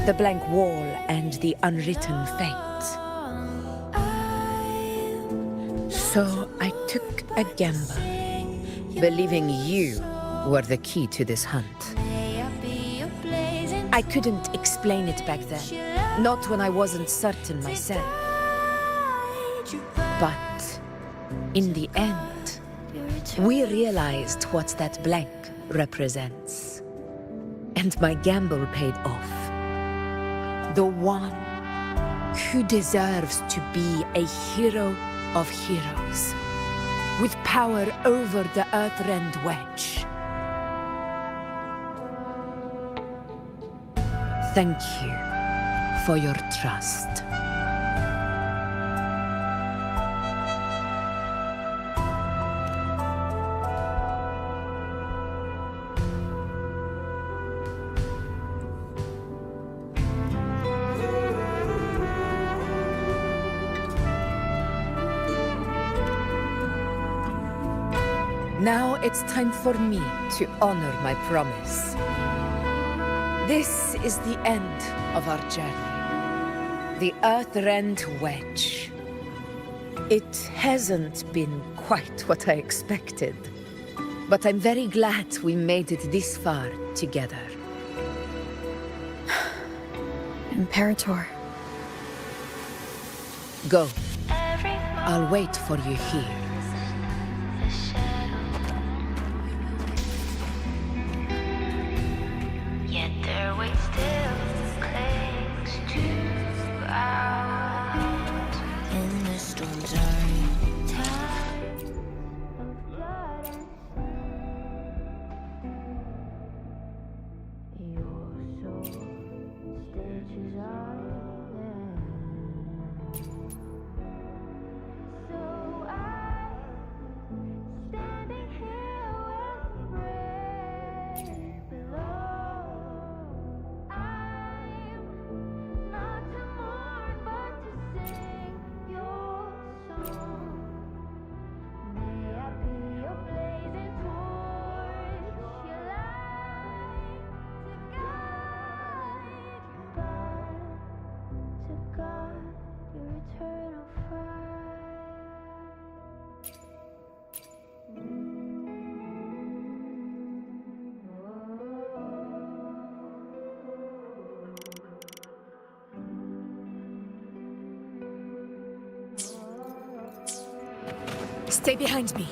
the blank wall and the unwritten fate. So I took a gamble, believing you were the key to this hunt. I couldn't explain it back then, not when I wasn't certain myself. But in the end, we realized what that blank represents. And my gamble paid off. The one who deserves to be a hero of heroes, with power over the Earthrend Wedge. Thank you for your trust. Now it's time for me to honor my promise. This is the end of our journey. The Earthrend Wedge. It hasn't been quite what I expected, but I'm very glad we made it this far together. Imperator. Go. I'll wait for you here. Yet their weight still clings to ours. In the storms are tide of blood and your soul stitches island. So I'm standing here with brave below. I'm not to mourn, but to sing your song. May I be your blazing torch, your light to guide your eternal fire. Stay behind me.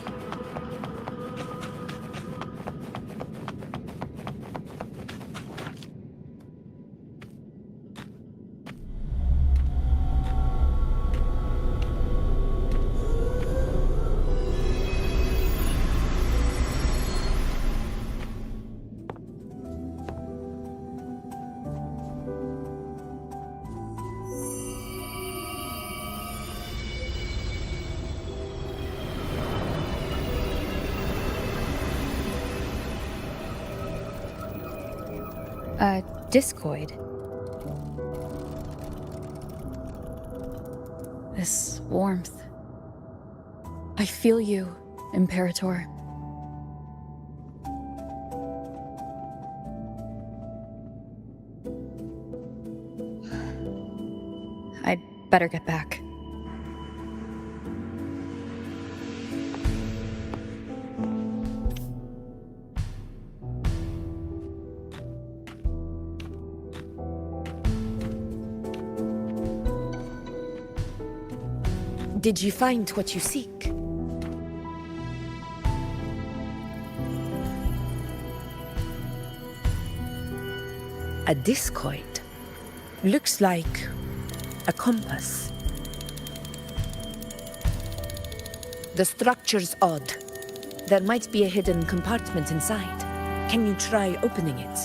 Discoid. This warmth. I feel you, Imperator. I'd better get back. Did you find what you seek? A discoid. Looks like a compass. The structure's odd. There might be a hidden compartment inside. Can you try opening it?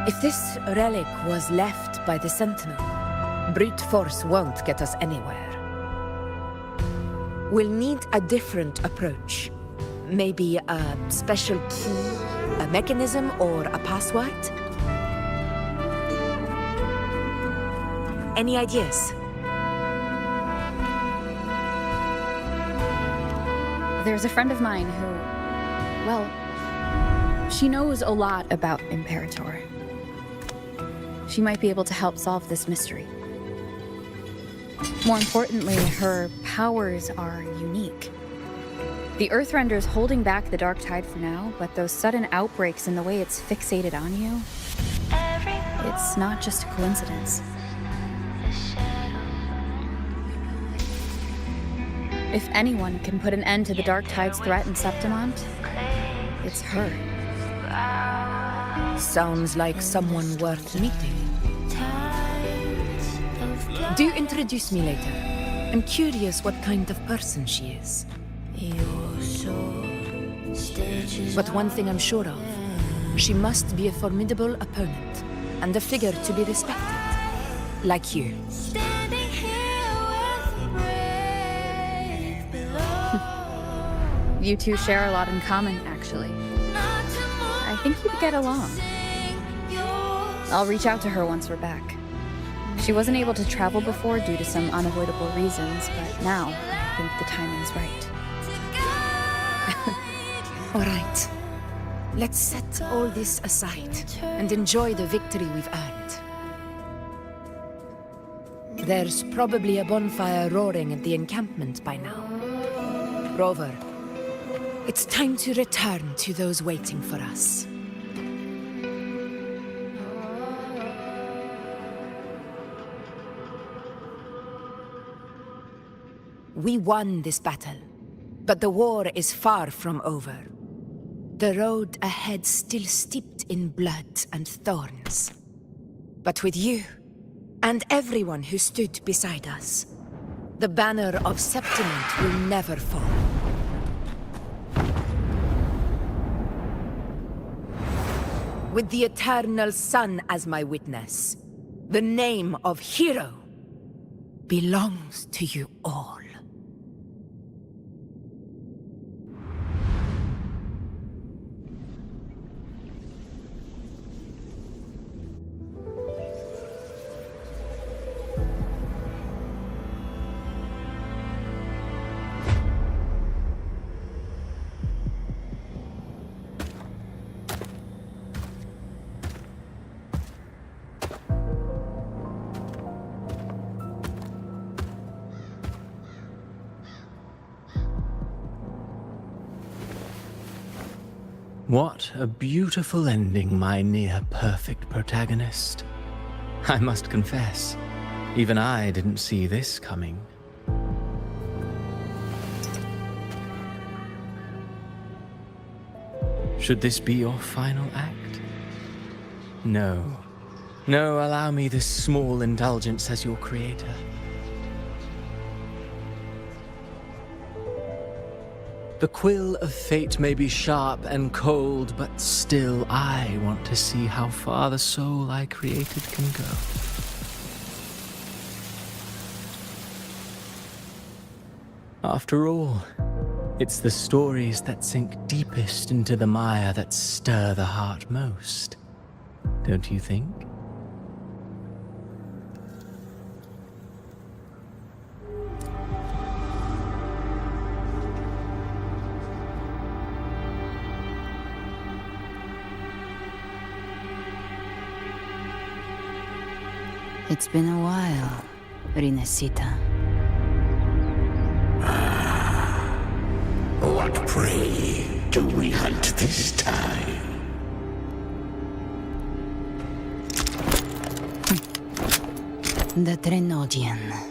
If this relic was left by the Sentinel, brute force won't get us anywhere. We'll need a different approach. Maybe a special key, a mechanism, or a password? Any ideas? There's a friend of mine who, well, she knows a lot about Imperator. She might be able to help solve this mystery. More importantly, her powers are unique. The Earthrender's holding back the dark tide for now, but those sudden outbreaks and the way it's fixated on you, it's not just a coincidence. If anyone can put an end to the dark tide's threat in Septimont, it's her. Sounds like someone worth meeting. Do introduce me later. I'm curious what kind of person she is. But one thing I'm sure of, she must be a formidable opponent and a figure to be respected, like you. Standing here with brave below. You two share a lot in common, actually. I think you'd get along. I'll reach out to her once we're back. She wasn't able to travel before due to some unavoidable reasons, but now I think the timing's right. All right. Let's set all this aside and enjoy the victory we've earned. There's probably a bonfire roaring at the encampment by now. Rover, it's time to return to those waiting for us. We won this battle, but the war is far from over. The road ahead still steeped in blood and thorns. But with you, and everyone who stood beside us, the banner of Septiment will never fall. With the eternal sun as my witness, the name of hero belongs to you all. What a beautiful ending, my near-perfect protagonist. I must confess, even I didn't see this coming. Should this be your final act? No. No, allow me this small indulgence as your creator. The quill of fate may be sharp and cold, but still I want to see how far the soul I created can go. After all, it's the stories that sink deepest into the mire that stir the heart most, don't you think? It's been a while, Rinesita. What prey do we hunt this time? The Trenodian.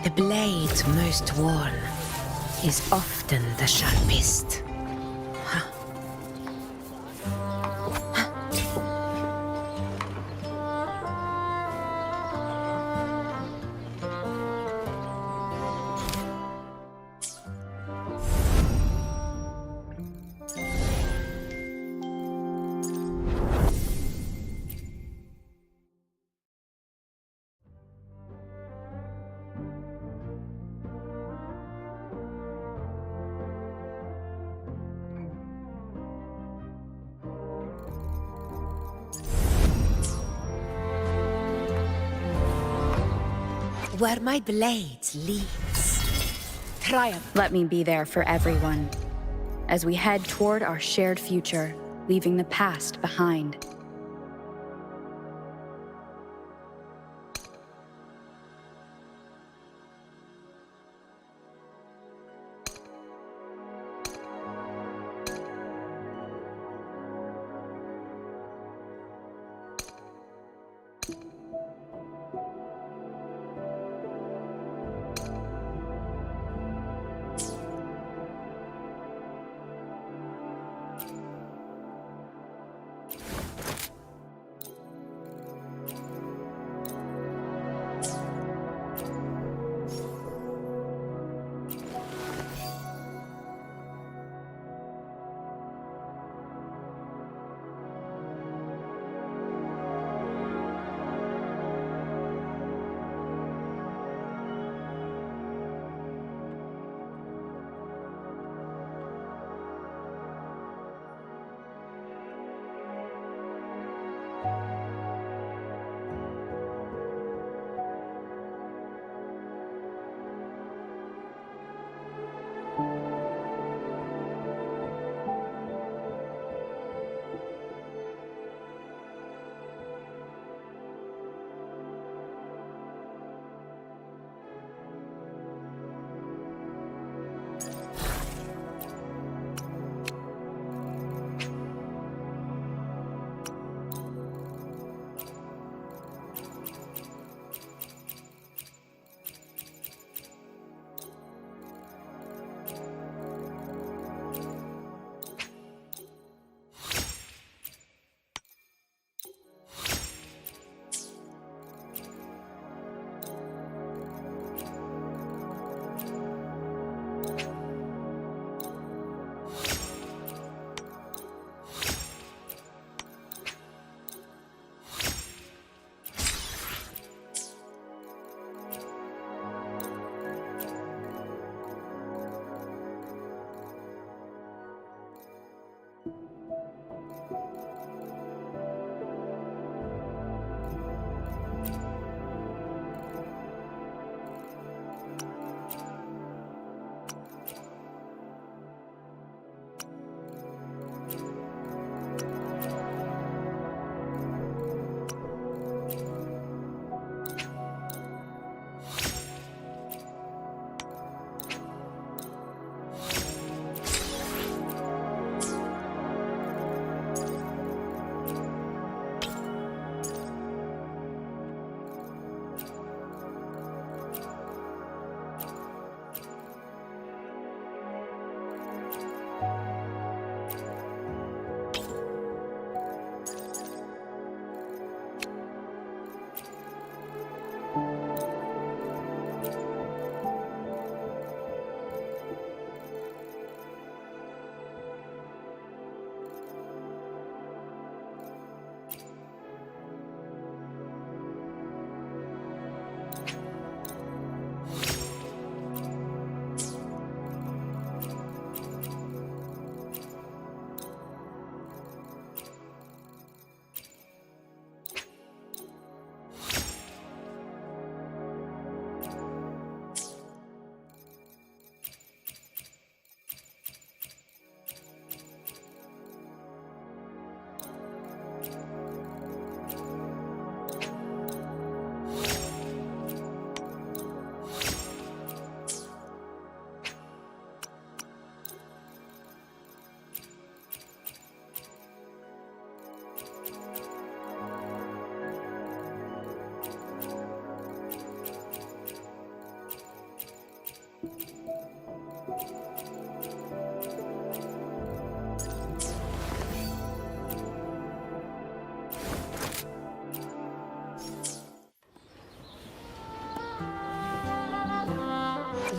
The blade most worn is often the sharpest. Where my blade leads, triumph. Let me be there for everyone, as we head toward our shared future, leaving the past behind.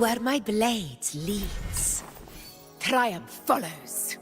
Where my blade leads, triumph follows.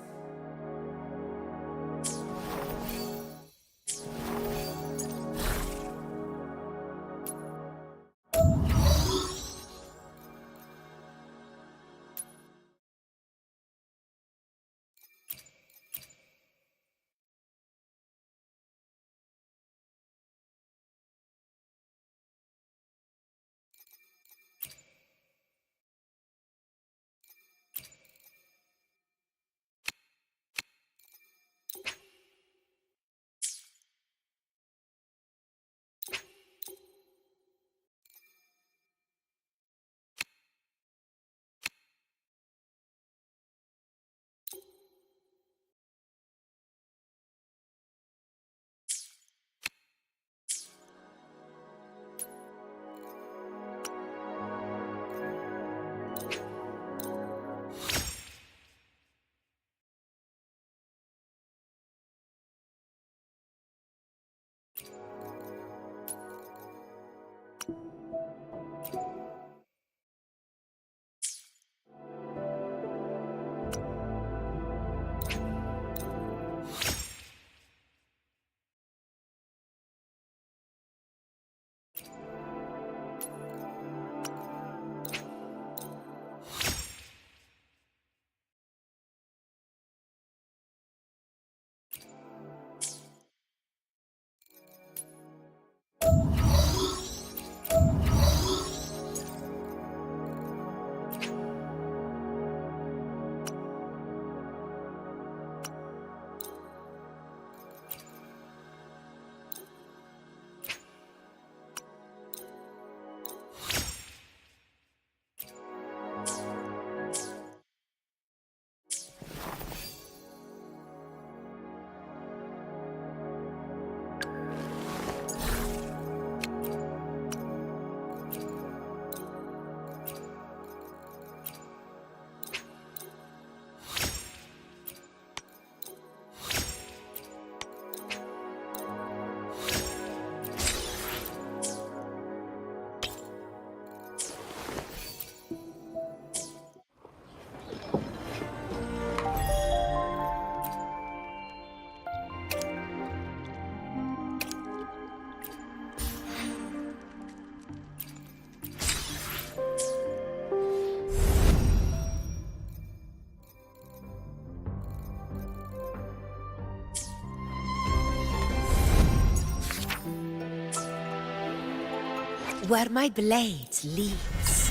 Where my blade leads,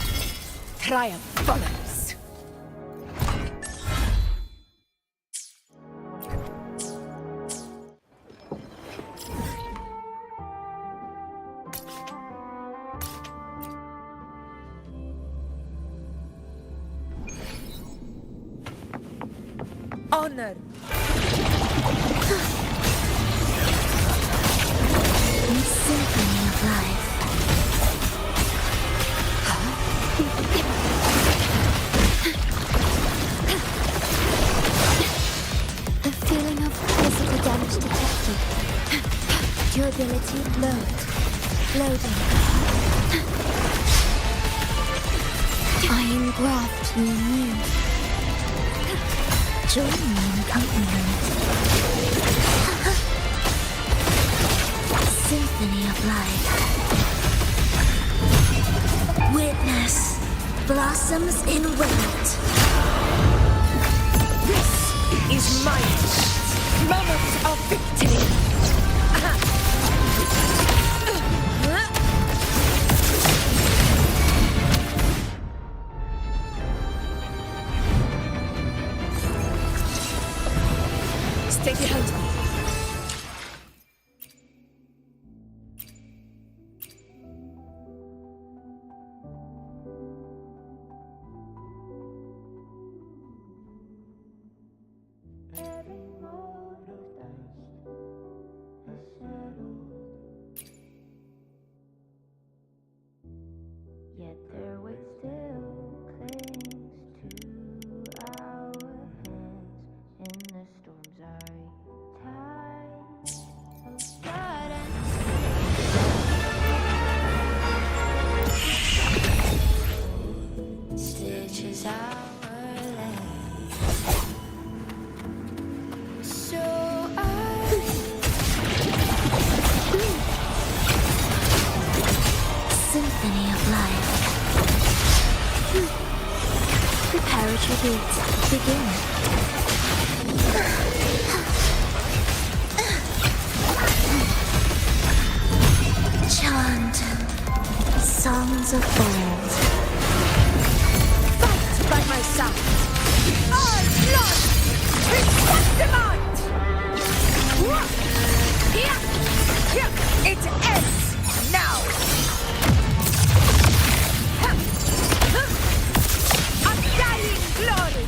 triumph follows. Honor. The symphony of life. The feeling of physical damage detected. Durability lowered. Loading. Iron graft renewed. Join me in accompaniment. Symphony of life. Witness blossoms in wind. This is my moment of victory. Stay behind me. Yet their weight still clings to our hands in the storms I to fold. Fight by my side. All blood! Respect Here! It ends now! Undying glory!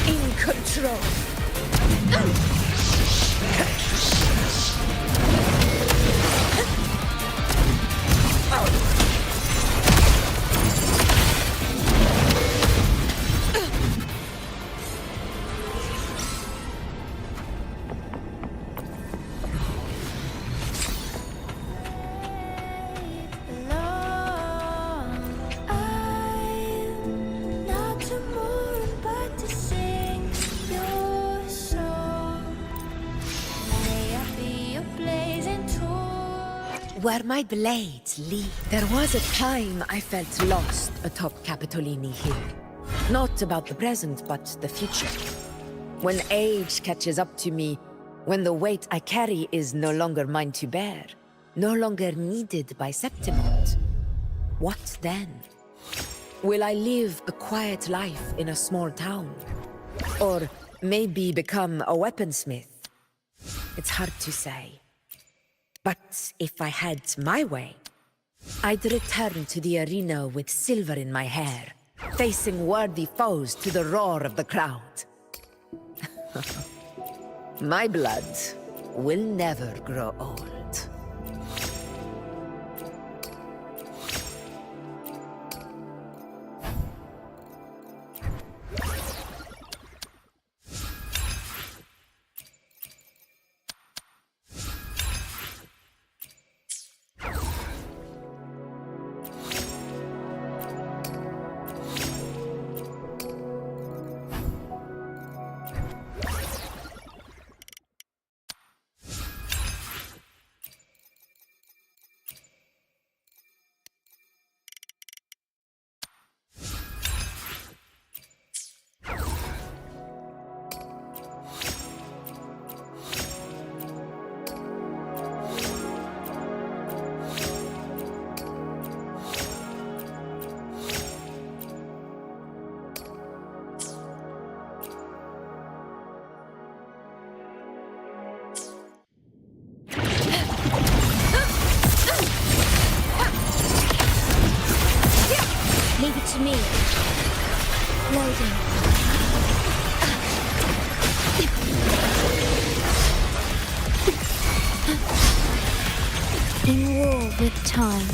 In control. Where my blades lead. There was a time I felt lost atop Capitolini Hill. Not about the present, but the future. When age catches up to me, when the weight I carry is no longer mine to bear, no longer needed by Septimont. What then? Will I live a quiet life in a small town? Or maybe become a weaponsmith? It's hard to say. But if I had my way, I'd return to the arena with silver in my hair, facing worthy foes to the roar of the crowd. My blood will never grow old. Leave it to me. Loading. In war with time.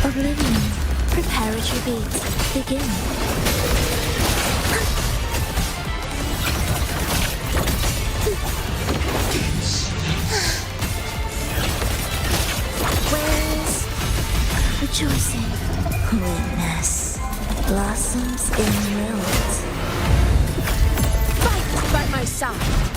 Oblivion. Prepare at your beats. Begin. Where's rejoicing? Weakness blossoms in wilt. Fight by my side!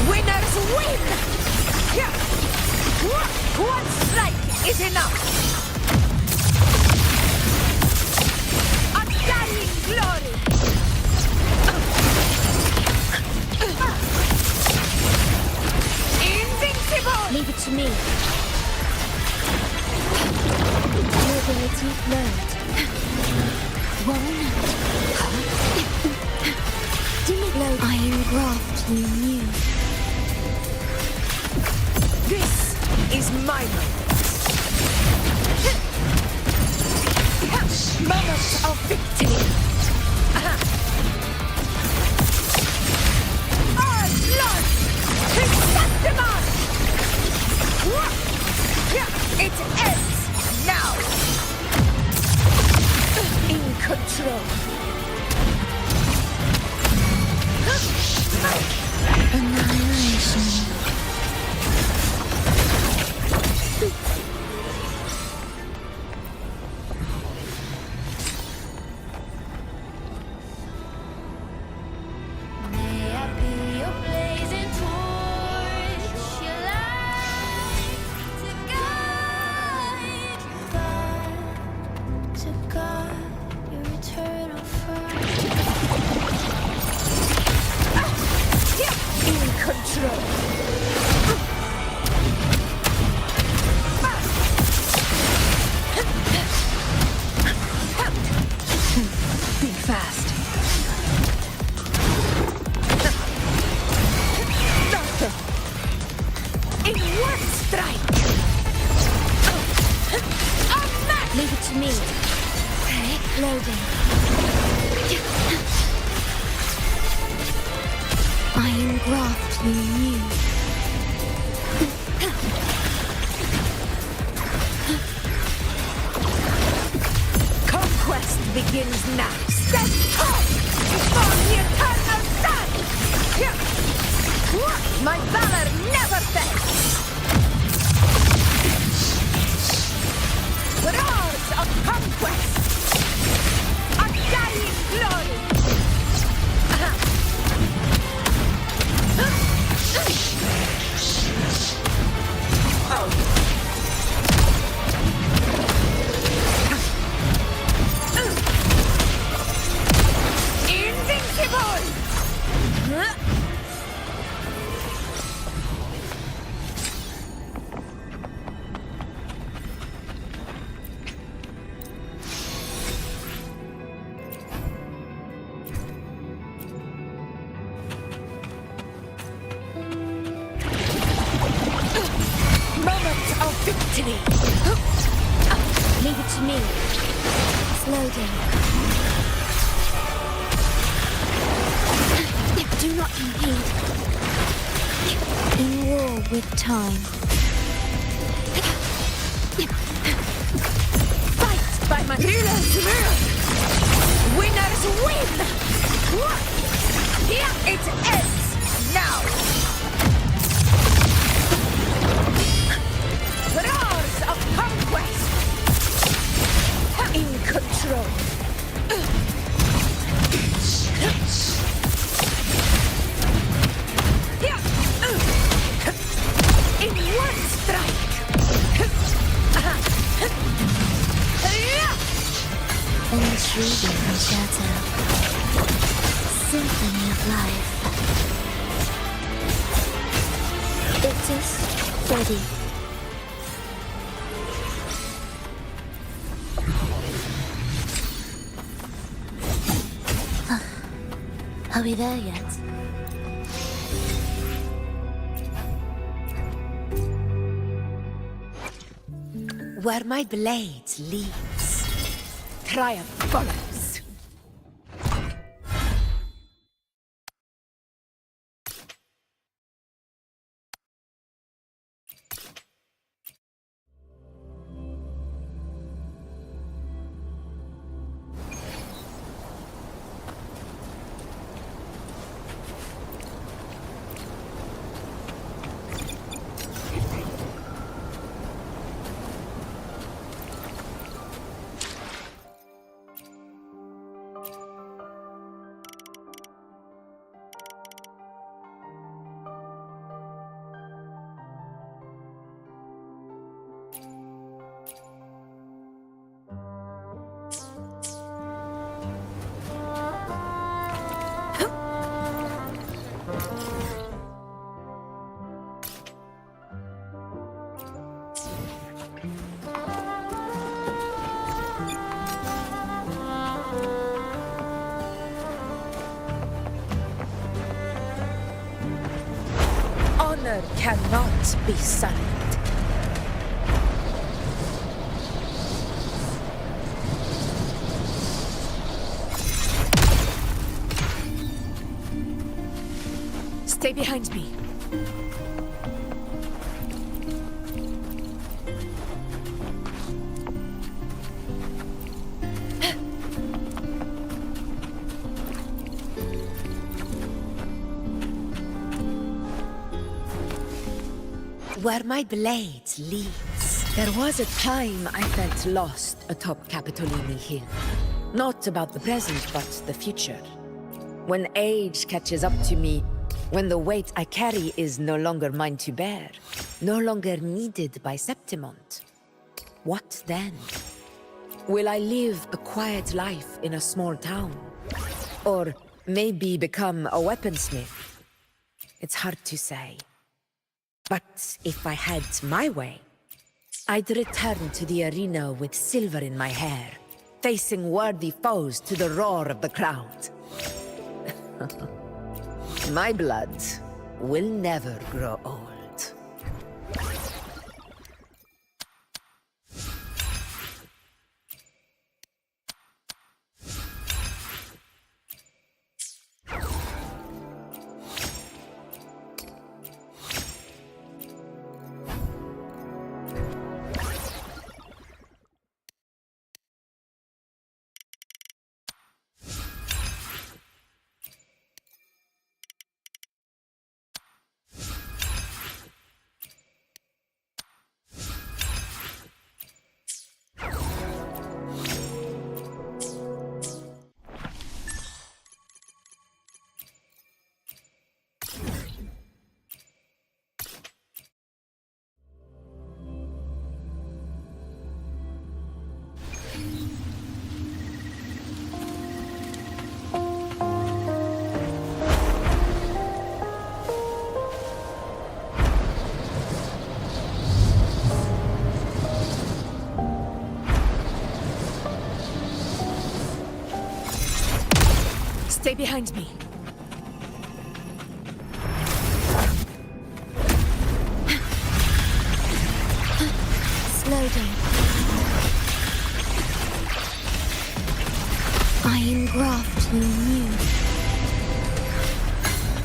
Winners win! One strike is enough! Undying glory! Invincible! Leave it to me. Mobility load. One. Demi load. Iron graft you knew. This is my moment of victory! All blood! Chrysanthemum! It ends now! In control! Annihilation. eternal fire. In control. Be fast. In one strike. Leave it to me. Okay, loading. I engraft you. Conquest begins now. Stand tall before the eternal sun. My valor never fails. Roars of conquest. Undying glory. Invincible! Moment of victory! Leave it to me. Slow down. Do not impede. In war with time. Fight by my rulers rule! Winners win! Here it ends now! Roars of conquest! In control! In one strike! Intriguing and shatter. Symphony of life. It is ready. Are we there yet? Where my blade leads, triumph follows. Honor cannot be sullied. Stay behind me. Where my blade leads. There was a time I felt lost atop Capitolini Hill. Not about the present, but the future. When age catches up to me, when the weight I carry is no longer mine to bear, no longer needed by Septimont. What then? Will I live a quiet life in a small town? Or maybe become a weaponsmith? It's hard to say. But if I had my way, I'd return to the arena with silver in my hair, facing worthy foes to the roar of the crowd. My blood will never grow old. Stay behind me. Slow down. I engraft you new.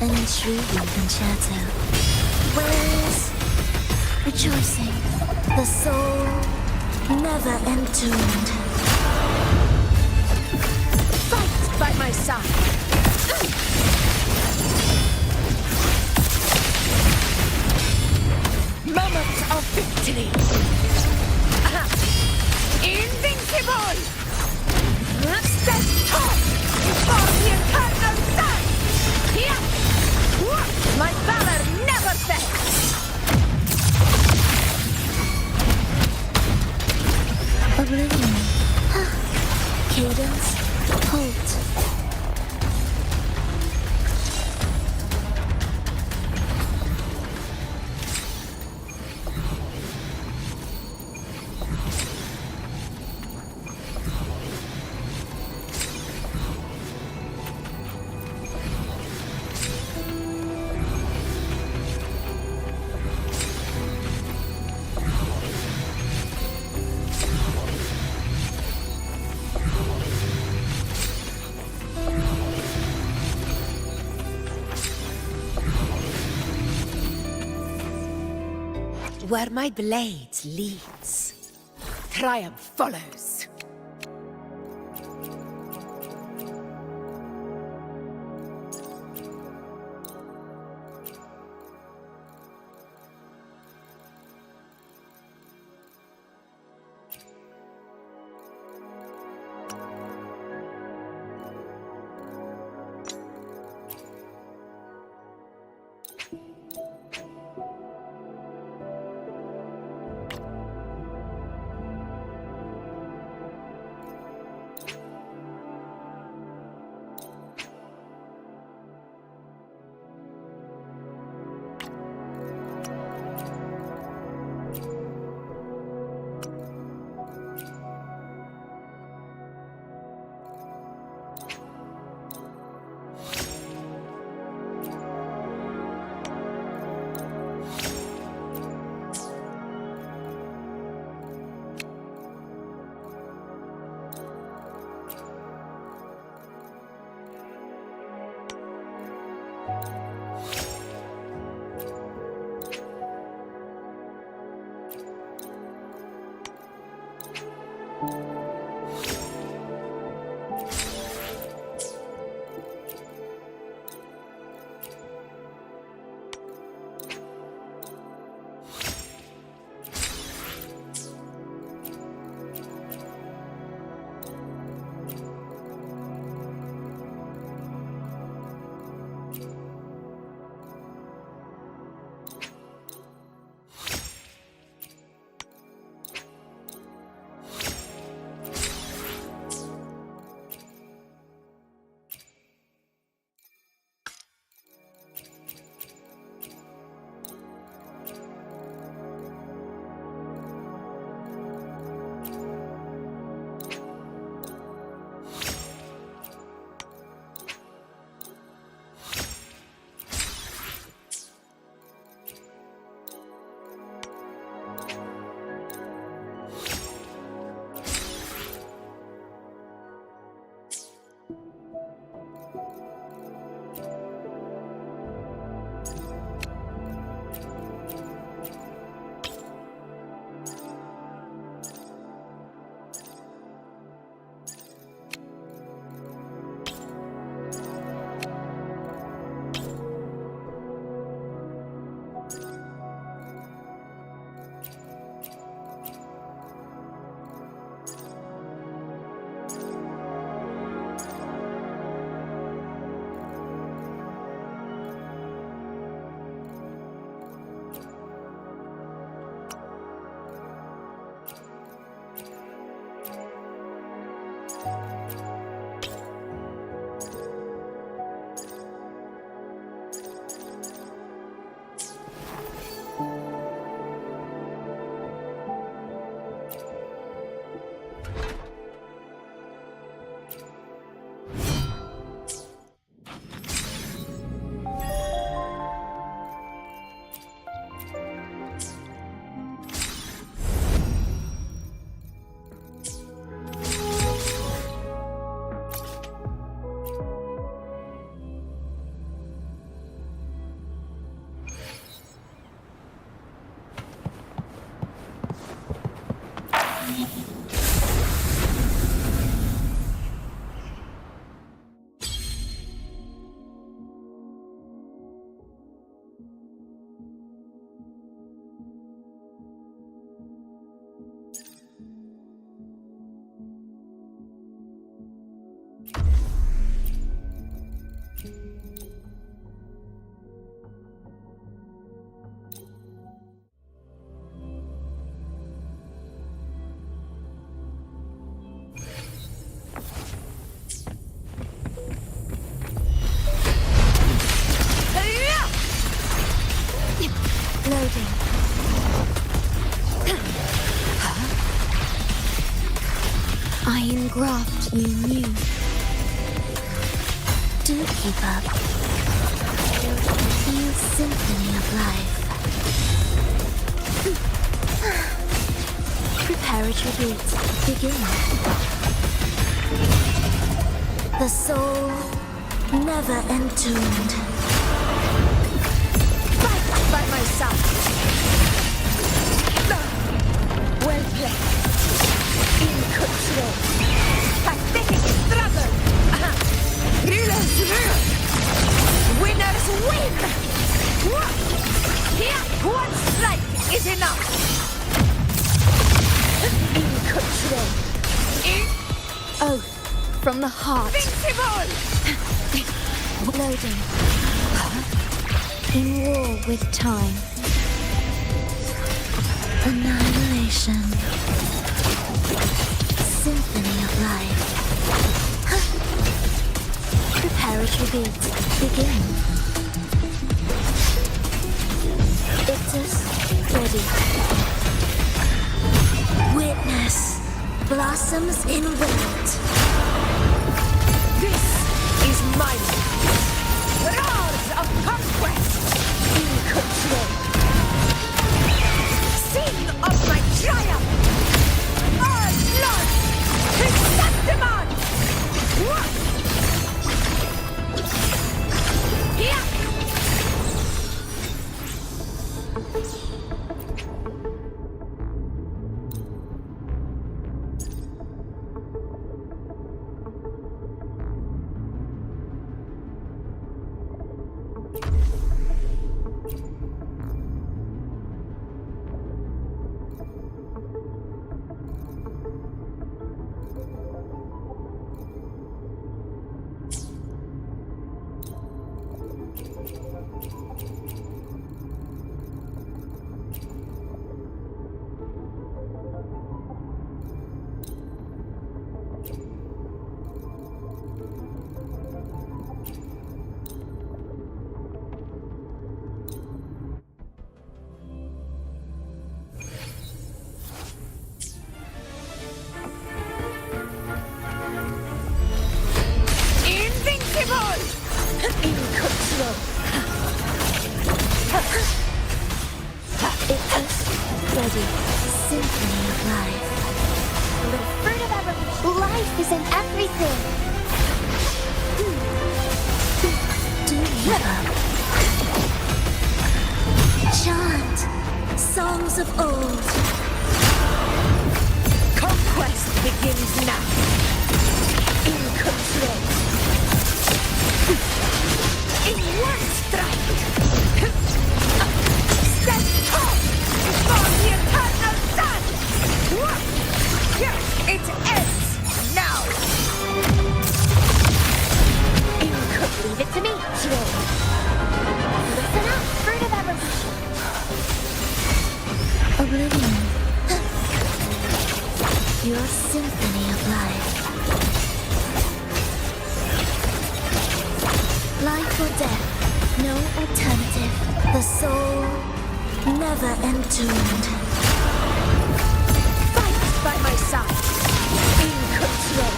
An intriguing shadow. Where's rejoicing? The soul never entombed. Fight by my side. Moment of victory. Invincible! Stand tall before the eternal sun! Here! My valor never fails! Oblivion. Cadence. Halt. Where my blade leads, triumph follows. You knew. Do keep up. Feel symphony of life. Preparatory beats begin. The soul never entombed. Fight by my side. Well played. In control. Pathetic struggle. Rulers rule. Winners win. Here, one strike is enough. In control. Oath from the heart. Invincible! Loading. In war with time. Annihilation. Symphony of life. Preparatory beats begin. Ictus ready. Witness blossoms in wind. This is mine. Roars of conquest. In control. Sing of my triumph. All blood. Chrysanthemum. Here. Invincible! In control. It is ready. Symphony of life. The fruit of evolution. Life is in everything. Do give up. Chant songs of old. Conquest begins now. In control. In one strike. Stand tall before the eternal sun. It ends now. Leave it to me. Listen up, fruit of evolution. Oblivion. Your symphony of life. Life or death, no alternative. The soul never entombed. Fight by my side. In control.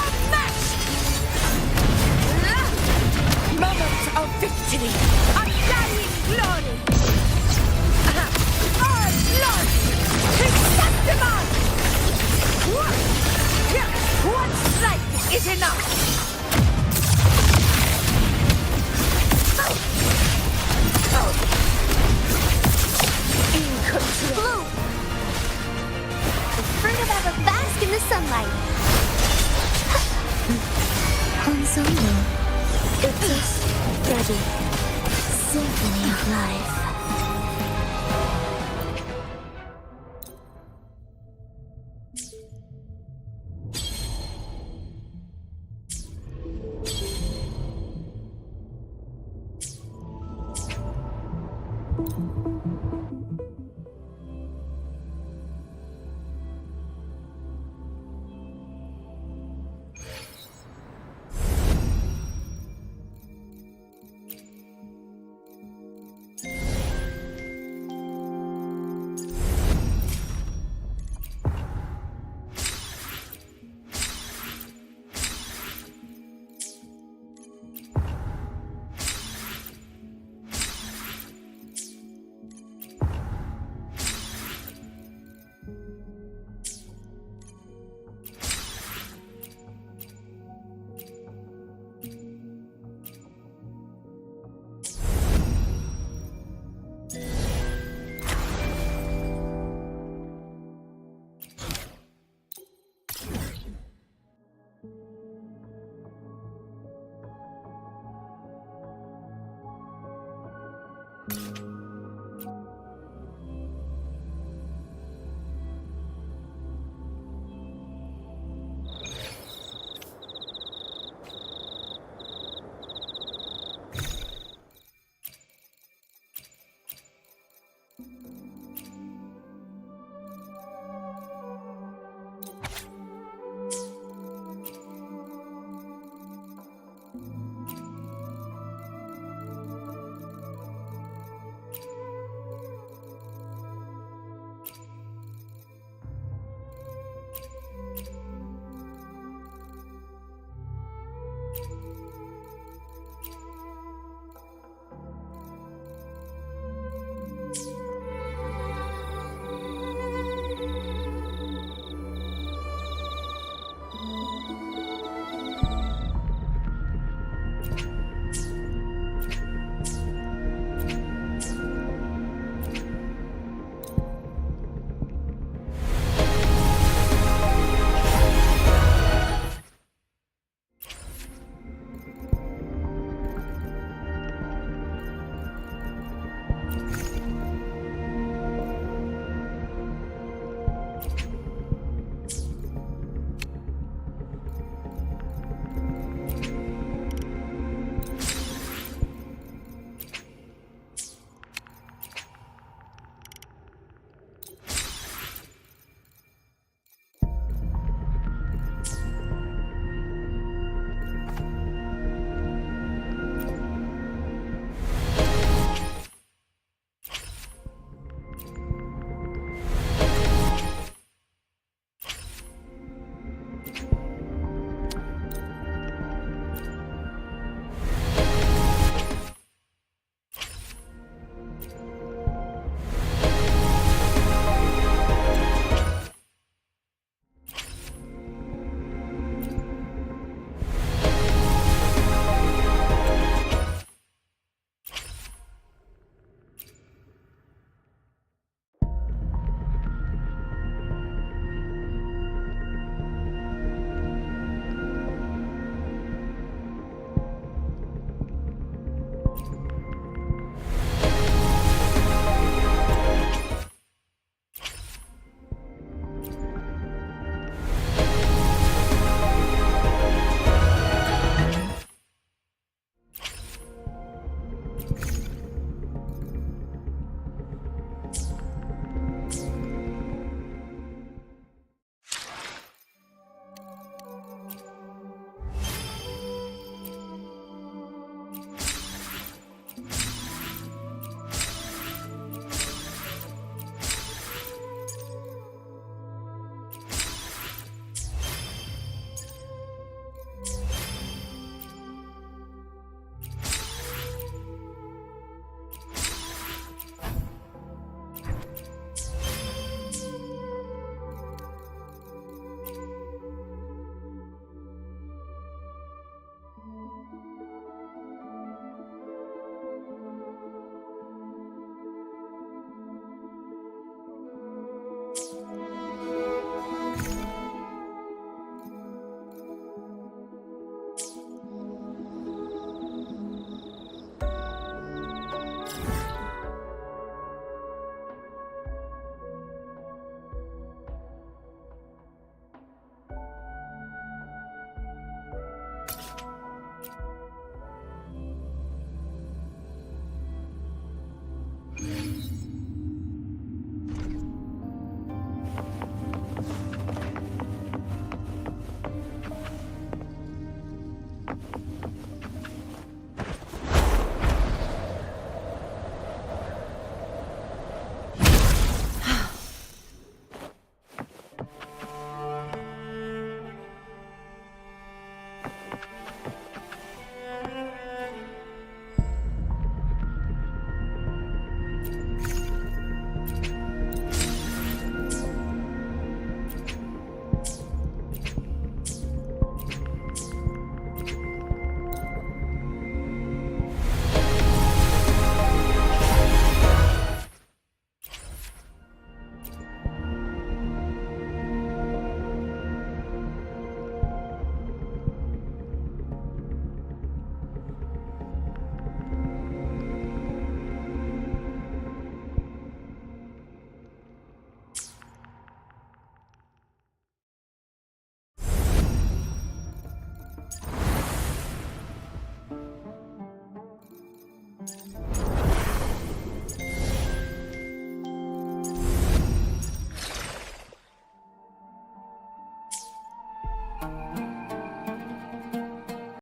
Unmatched! Moment of victory. Undying glory. All blood. Chrysanthemum. One strike is enough. In control. Blue. The fruit of ever bask in the sunlight. Ensemble. Ictus ready. Symphony of life.